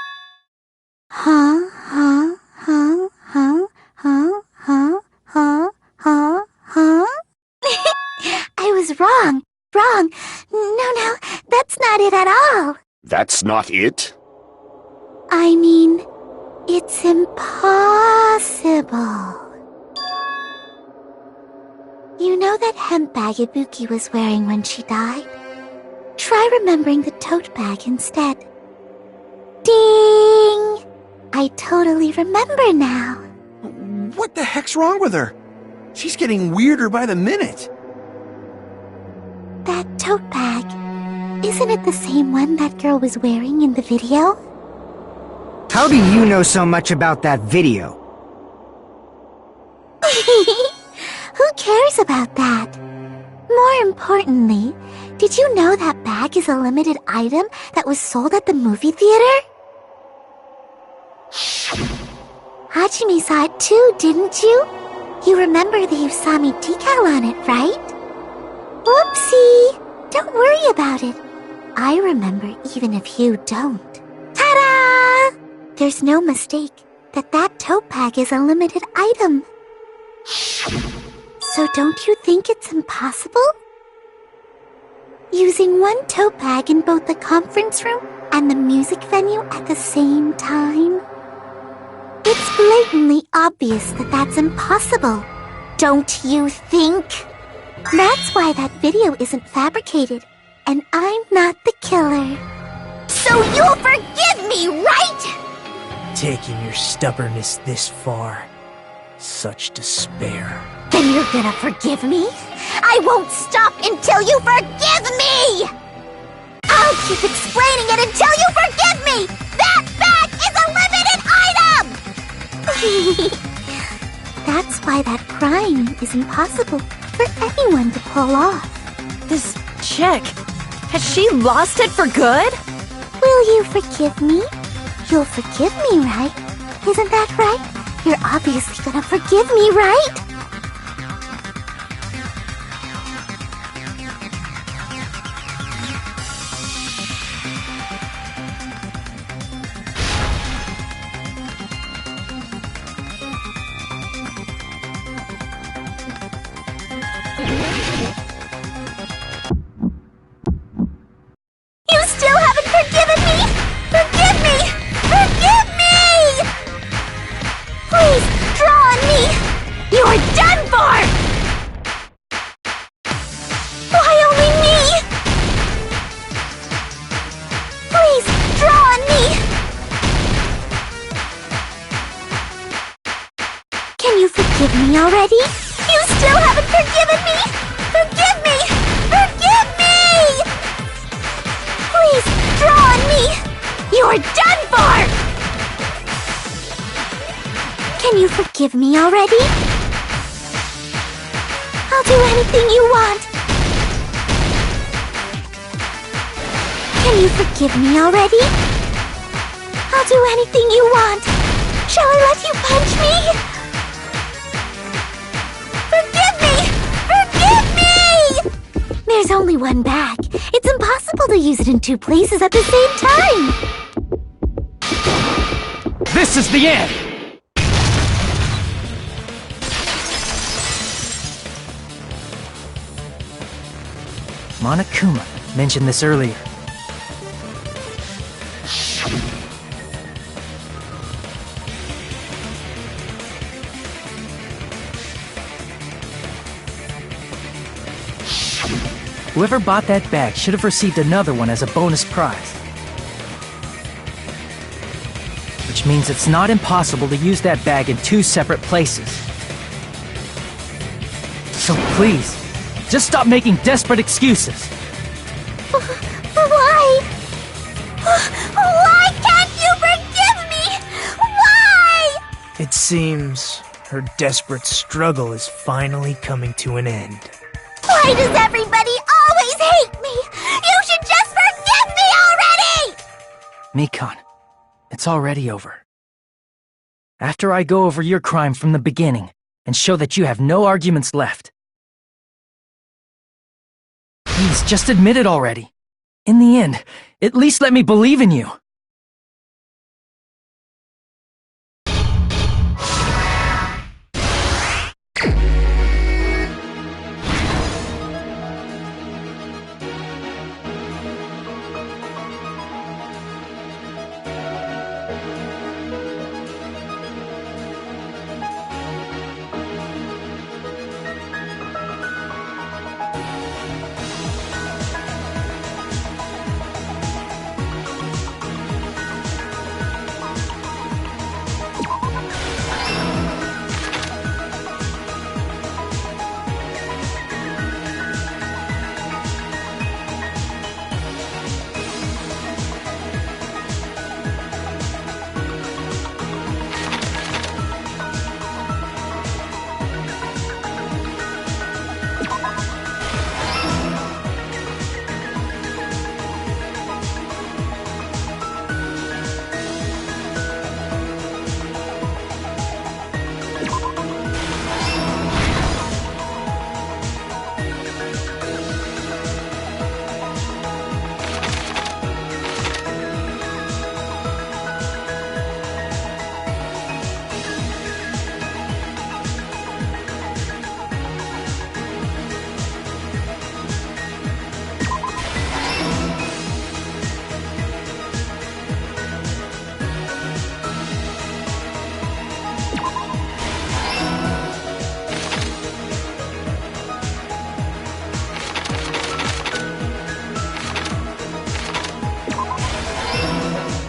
Huh? Huh? Huh? Huh? Huh? Huh? Huh? Huh? Huh? I was wrong. Wrong. No, that's not it at all. That's not it? I mean, it's impossible. You know that hemp bag Ibuki was wearing when she died? Try remembering the tote bag instead. Ding! I totally remember now. What the heck's wrong with her? She's getting weirder by the minute. That tote bag, isn't it the same one that girl was wearing in the video? How do you know so much about that video? Who cares about that? More importantly, did you know that bag is a limited item that was sold at the movie theater? Hajime saw it too, didn't you? You remember the Usami decal on it, right? Whoopsie! Don't worry about it. I remember even if you don't. Ta-da! There's no mistake that tote bag is a limited item. So don't you think it's impossible? Using one tote bag in both the conference room and the music venue at the same time? It's blatantly obvious that that's impossible. Don't you think? That's why that video isn't fabricated, and I'm not the killer. So you'll forgive me, right? Taking your stubbornness this far. Such despair. Then you're gonna forgive me? I won't stop until you forgive me! I'll keep explaining it until you forgive me! That bag is a limited item! That's why that crime is impossible for anyone to pull off. This chick, has she lost it for good? Will you forgive me? You'll forgive me, right? Isn't that right? You're obviously gonna forgive me, right? You still haven't forgiven me! Forgive me! Forgive me! Please, draw on me! You're done for! Why only me? Please, draw on me! Can you forgive me already? You still haven't forgiven me! Forgive me! Forgive me! Please, draw on me! You're done for! Can you forgive me already? I'll do anything you want. Can you forgive me already? I'll do anything you want. Shall I let you punch me? Forgive me! Forgive me! There's only one bag. It's impossible to use it in two places at the same time. This is the end! Monokuma mentioned this earlier. Whoever bought that bag should have received another one as a bonus prize. Which means it's not impossible to use that bag in two separate places. So please, just stop making desperate excuses. Why? Why can't you forgive me? Why? It seems her desperate struggle is finally coming to an end. Why does everybody always hate me? You should just forgive me already! Mikon, it's already over. After I go over your crime from the beginning and show that you have no arguments left. Please, just admit it already. In the end, at least let me believe in you.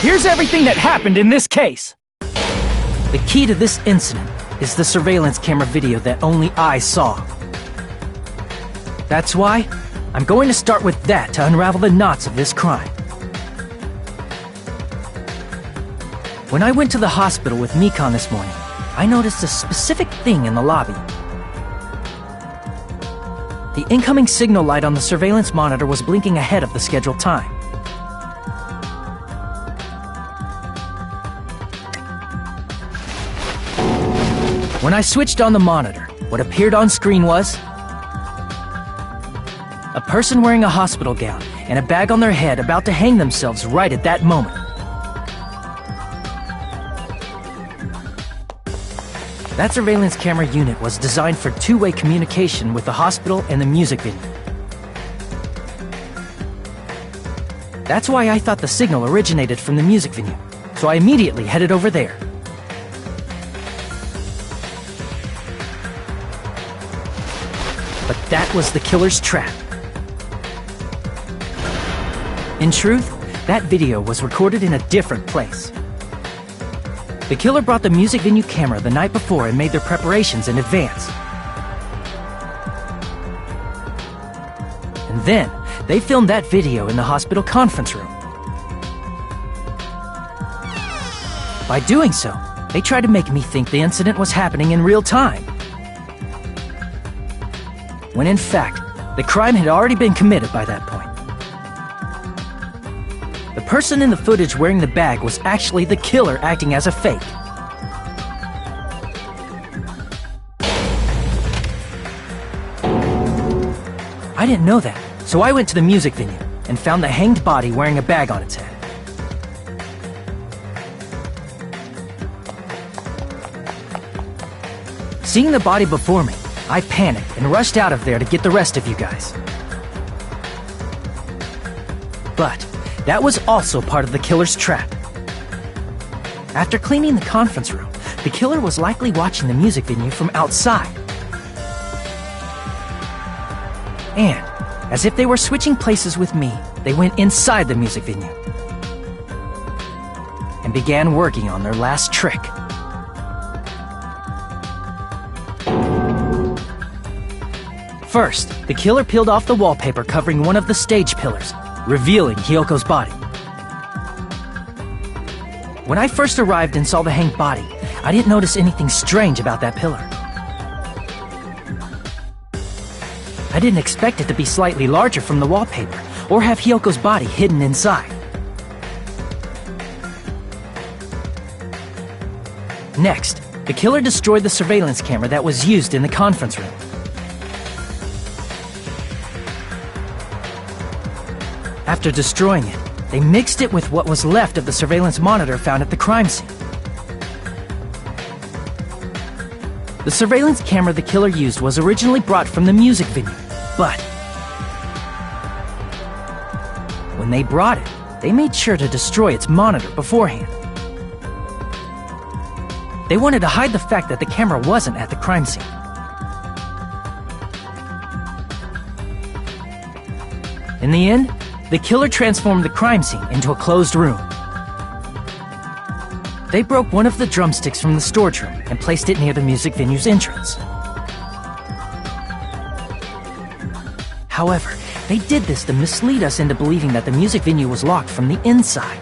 Here's everything that happened in this case. The key to this incident is the surveillance camera video that only I saw. That's why I'm going to start with that to unravel the knots of this crime. When I went to the hospital with Mikon this morning, I noticed a specific thing in the lobby. The incoming signal light on the surveillance monitor was blinking ahead of the scheduled time. When I switched on the monitor, what appeared on screen was a person wearing a hospital gown and a bag on their head about to hang themselves right at that moment. That surveillance camera unit was designed for two-way communication with the hospital and the music venue. That's why I thought the signal originated from the music venue, so I immediately headed over there. But that was the killer's trap. In truth, that video was recorded in a different place. The killer brought the music venue camera the night before and made their preparations in advance. And then, they filmed that video in the hospital conference room. By doing so, they tried to make me think the incident was happening in real time. When in fact, the crime had already been committed by that point. The person in the footage wearing the bag was actually the killer acting as a fake. I didn't know that, so I went to the music venue and found the hanged body wearing a bag on its head. Seeing the body before me, I panicked and rushed out of there to get the rest of you guys. But that was also part of the killer's trap. After cleaning the conference room, the killer was likely watching the music venue from outside. And, as if they were switching places with me, they went inside the music venue and began working on their last trick. First, the killer peeled off the wallpaper covering one of the stage pillars, revealing Hyoko's body. When I first arrived and saw the hanged body, I didn't notice anything strange about that pillar. I didn't expect it to be slightly larger from the wallpaper, or have Hyoko's body hidden inside. Next, the killer destroyed the surveillance camera that was used in the conference room. After destroying it, they mixed it with what was left of the surveillance monitor found at the crime scene. The surveillance camera the killer used was originally brought from the music venue, but when they brought it, they made sure to destroy its monitor beforehand. They wanted to hide the fact that the camera wasn't at the crime scene. In the end, the killer transformed the crime scene into a closed room. They broke one of the drumsticks from the storage room and placed it near the music venue's entrance. However, they did this to mislead us into believing that the music venue was locked from the inside.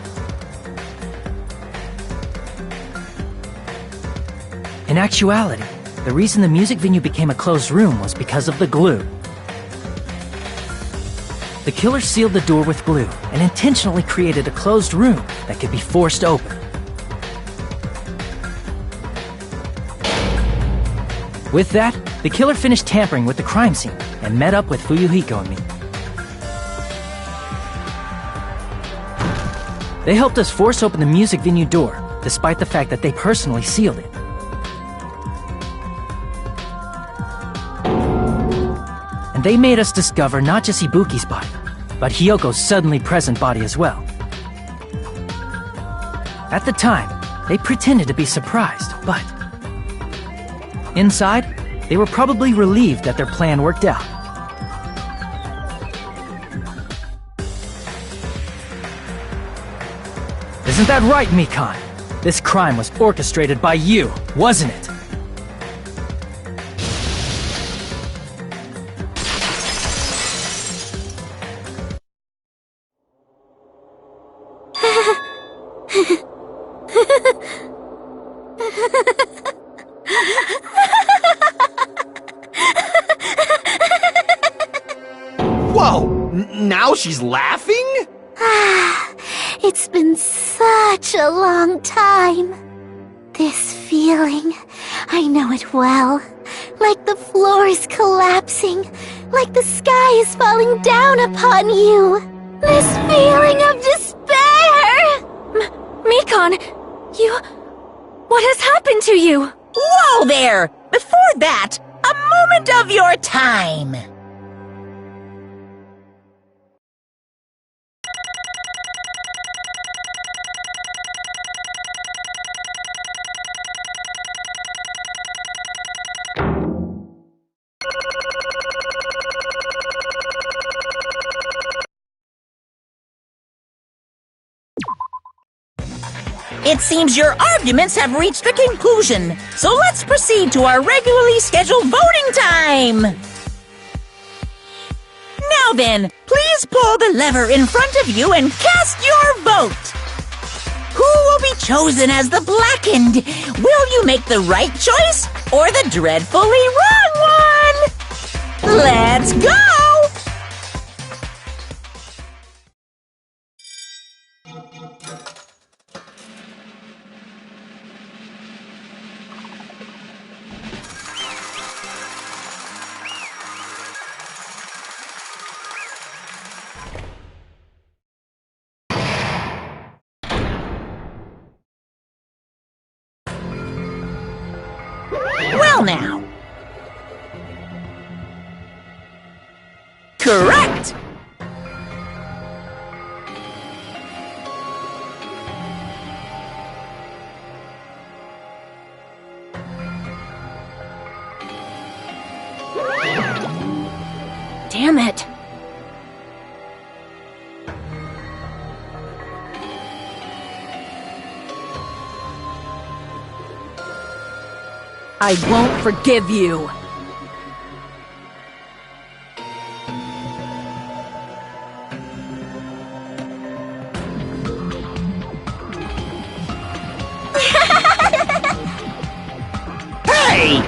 In actuality, the reason the music venue became a closed room was because of the glue. The killer sealed the door with glue and intentionally created a closed room that could be forced open. With that, the killer finished tampering with the crime scene and met up with Fuyuhiko and me. They helped us force open the music venue door, despite the fact that they personally sealed it. And they made us discover not just Ibuki's body, but Hyoko's suddenly present body as well. At the time, they pretended to be surprised, but inside, they were probably relieved that their plan worked out. Isn't that right, Mikan? This crime was orchestrated by you, wasn't it? Whoa! Now she's laughing? It's been such a long time. This feeling, I know it well. Like the floor is collapsing, like the sky is falling down upon you. This feeling of despair! Mikan, you... What has happened to you? Whoa there! Before that, a moment of your time! It seems your arguments have reached a conclusion, so let's proceed to our regularly scheduled voting time! Now then, please pull the lever in front of you and cast your vote! Who will be chosen as the blackened? Will you make the right choice or the dreadfully wrong one? Let's go! Well now. Correct! Damn it. I won't forgive you. Hey!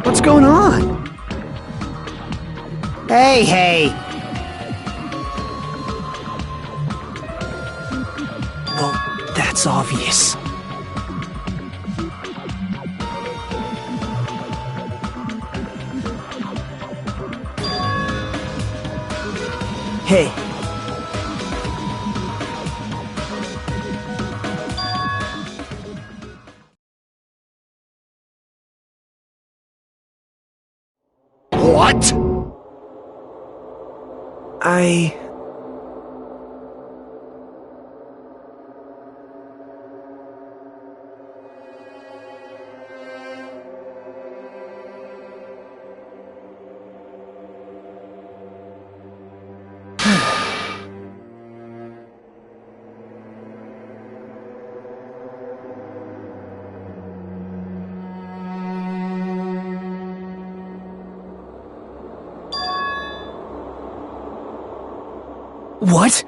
What's going on? Hey! Well, that's obvious. Hey. What? What?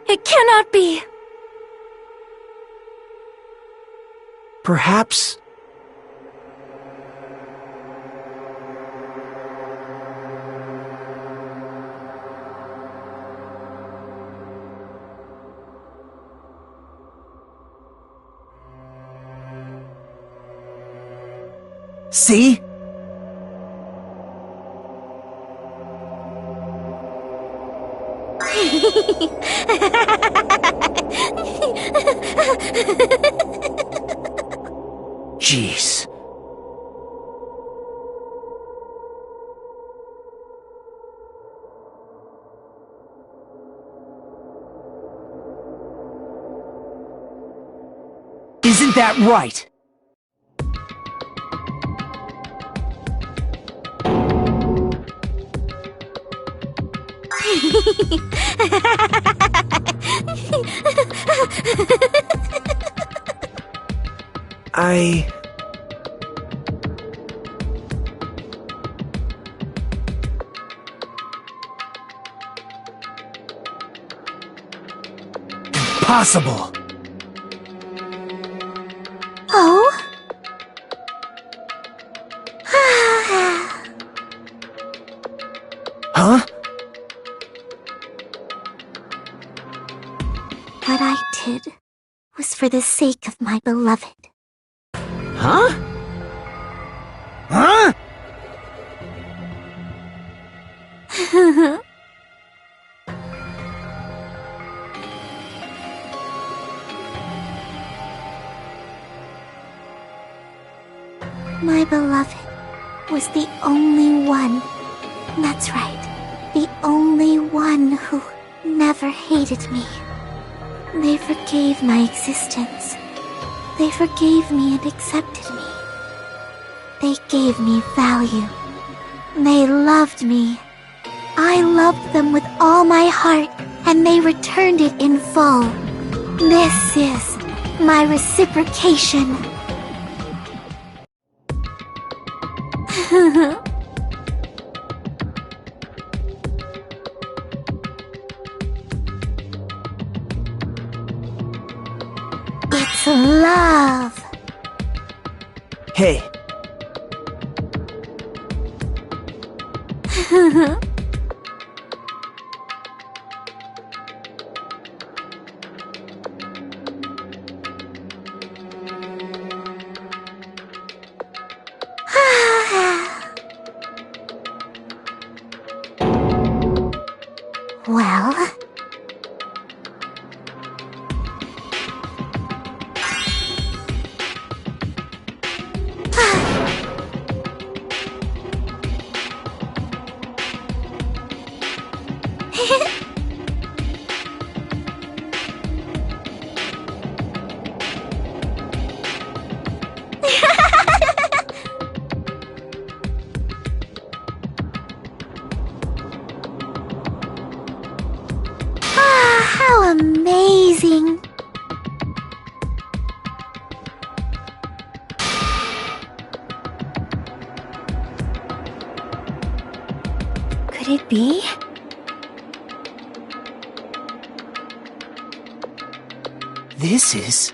It cannot be! Perhaps... See? Jeez. Isn't that right? Impossible! Oh? Huh? What I did was for the sake of my beloved. Huh? Huh? My beloved was the only one. That's right. The only one who never hated me. They forgave my existence. They forgave me and accepted me. They gave me value. They loved me. I loved them with all my heart, and they returned it in full. This is my reciprocation. It's love. Hey. Well... Could it be? This is...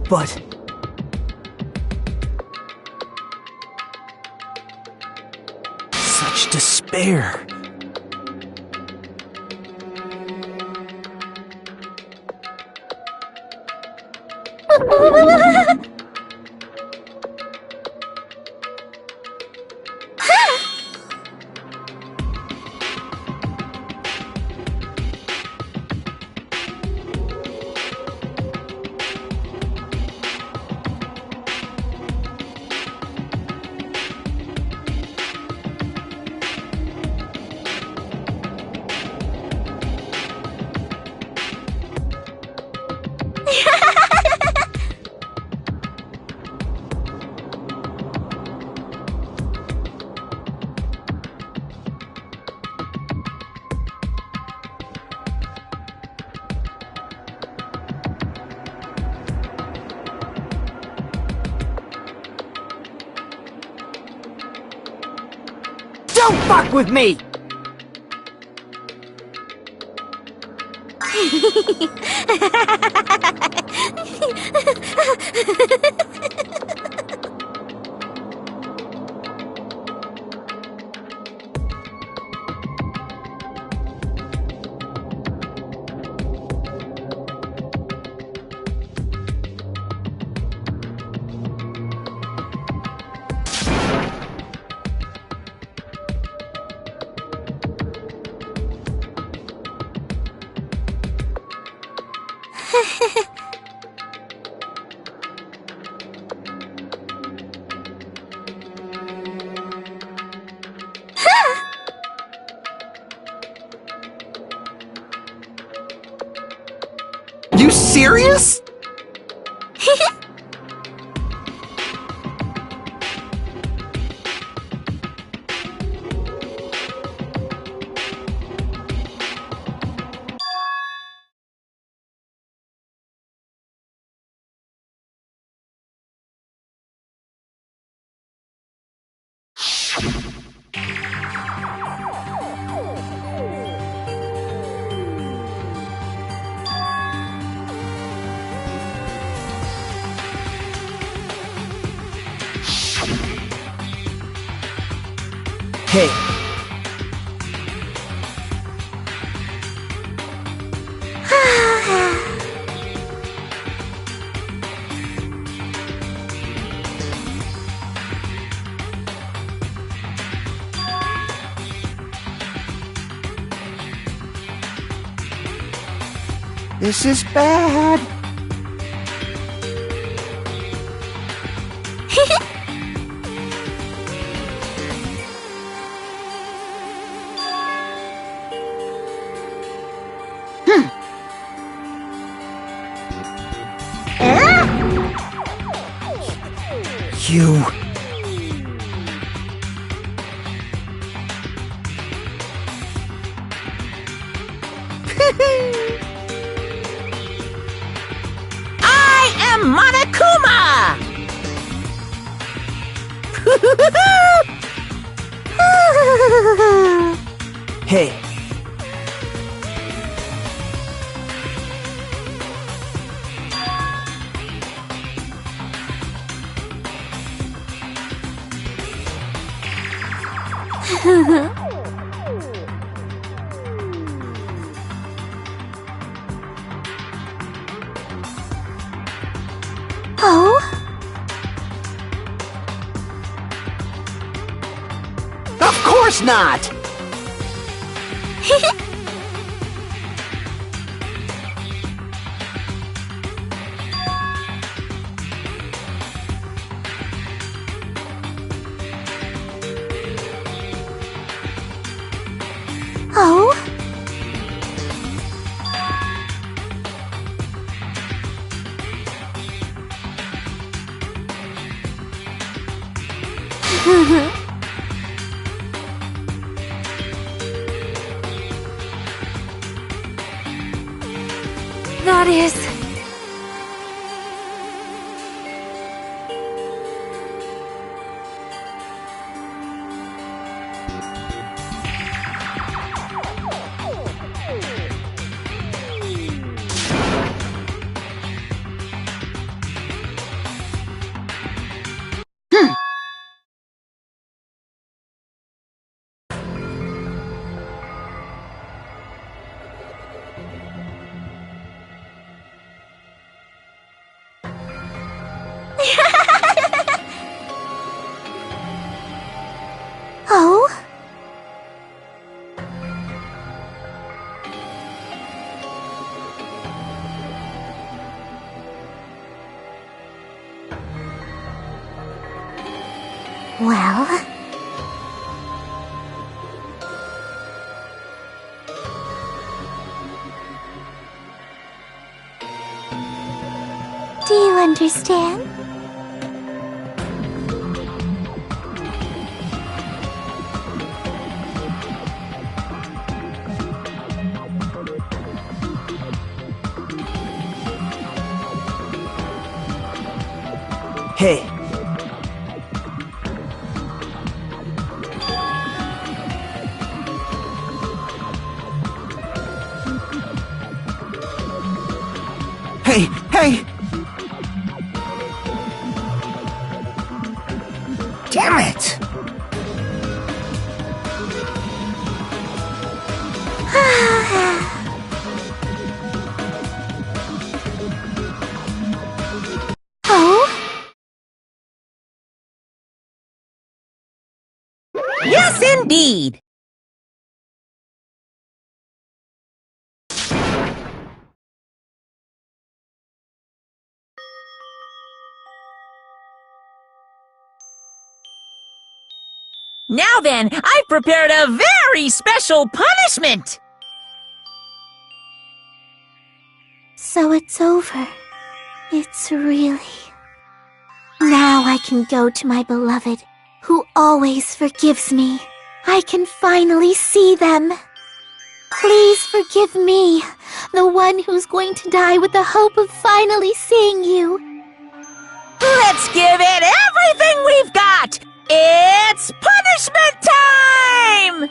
But... such despair. Don't fuck with me! You serious? Hey. This is bad. You... I am Monokuma! Hey. Oh? Of course not! That is... Oh? Well... Do you understand? Hey. Hey, hey! Damn it! Oh? Yes, indeed. Now then, I've prepared a very special punishment. So it's over. It's really... Now I can go to my beloved, who always forgives me. I can finally see them. Please forgive me, the one who's going to die with the hope of finally seeing you. Let's give it everything we've got. It's punishment time!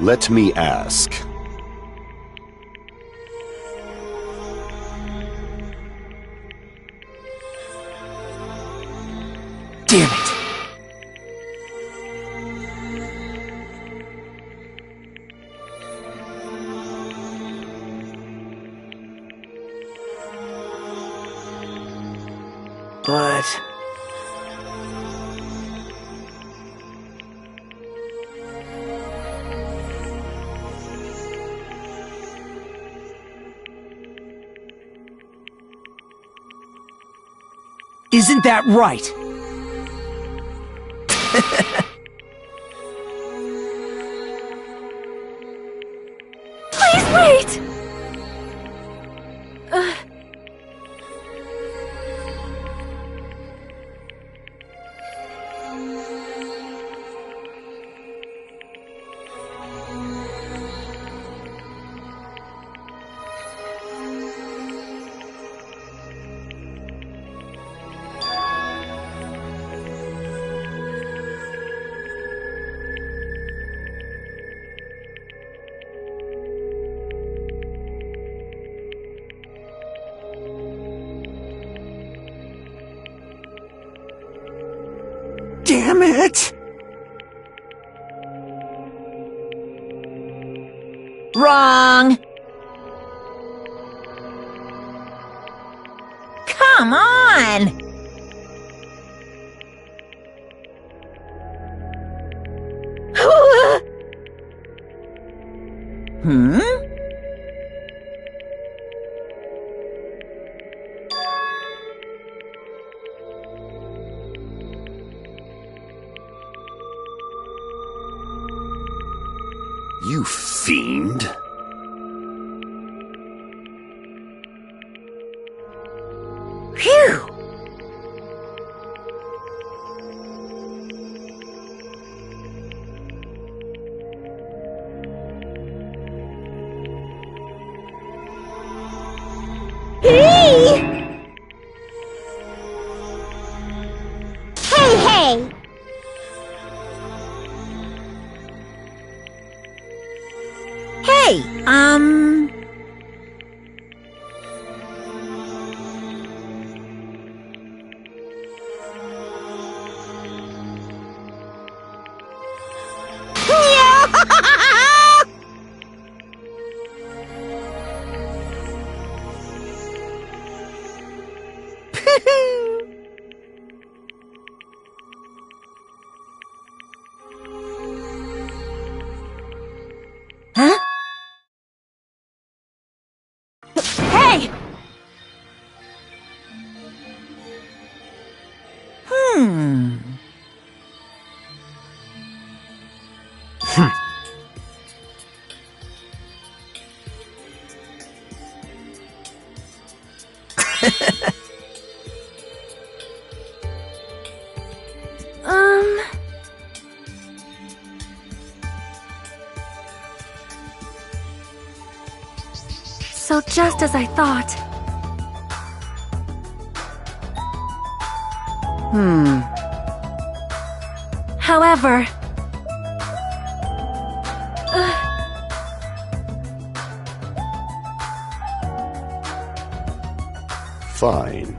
Let me ask. Damn it! But... Isn't that right? Please wait! Damn it! Wrong! Come on! Hmm? You fiend. Phew! Hey! Hey, hey! Hey, Huh? Hey! Hmm. So just as I thought. However... Fine.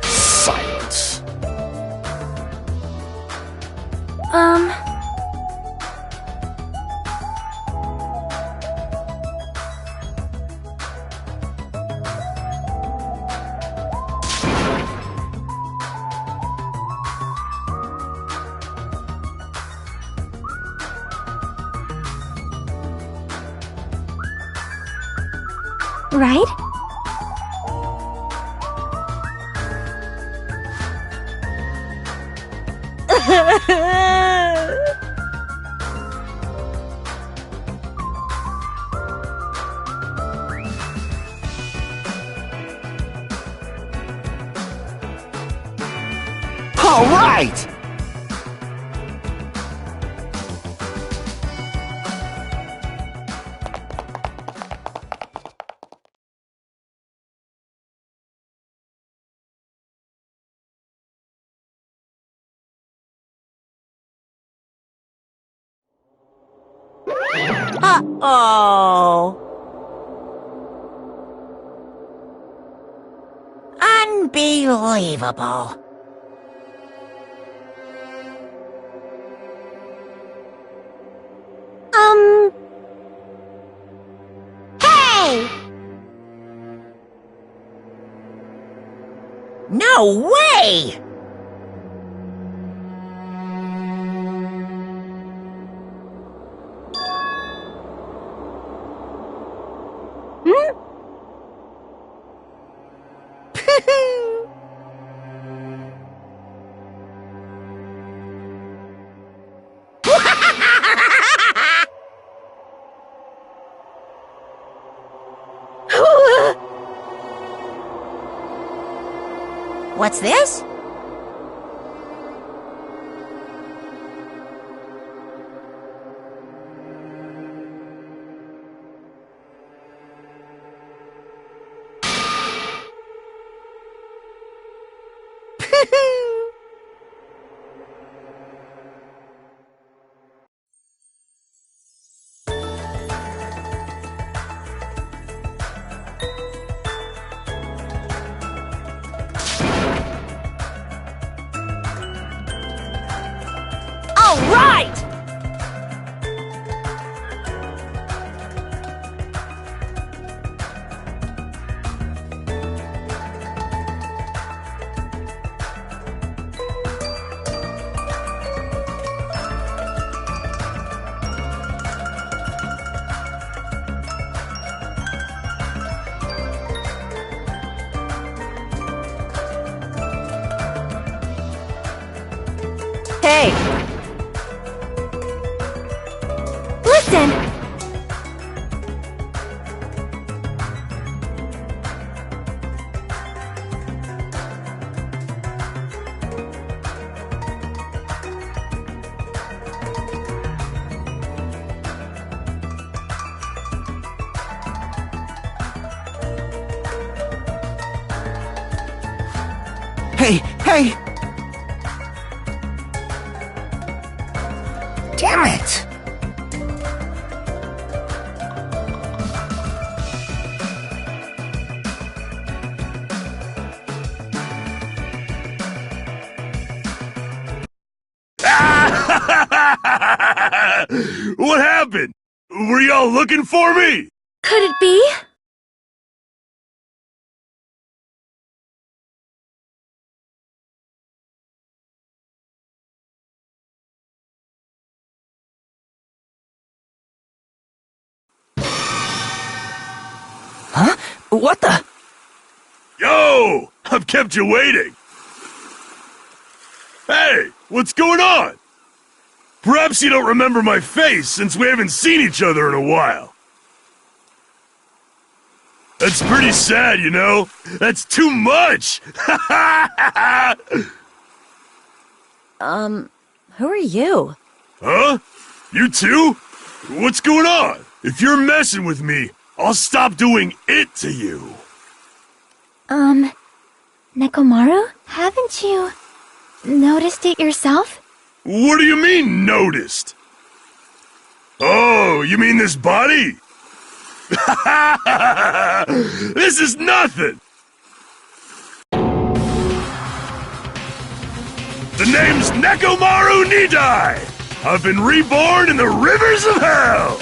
Silence. Right? All right! Uh-oh. Unbelievable. Hey! No way! What's this? All right! Hey! Listen! Hey, hey! Damn it! What happened? Were y'all looking for me? Could it be? Huh? What the? Yo! I've kept you waiting. Hey, what's going on? Perhaps you don't remember my face since we haven't seen each other in a while. That's pretty sad, you know? That's too much! Who are you? Huh? You too? What's going on? If you're messing with me, I'll stop doing it to you. Nekomaru? Haven't you noticed it yourself? What do you mean, noticed? Oh, you mean this body? This is nothing! The name's Nekomaru Nidai! I've been reborn in the rivers of hell!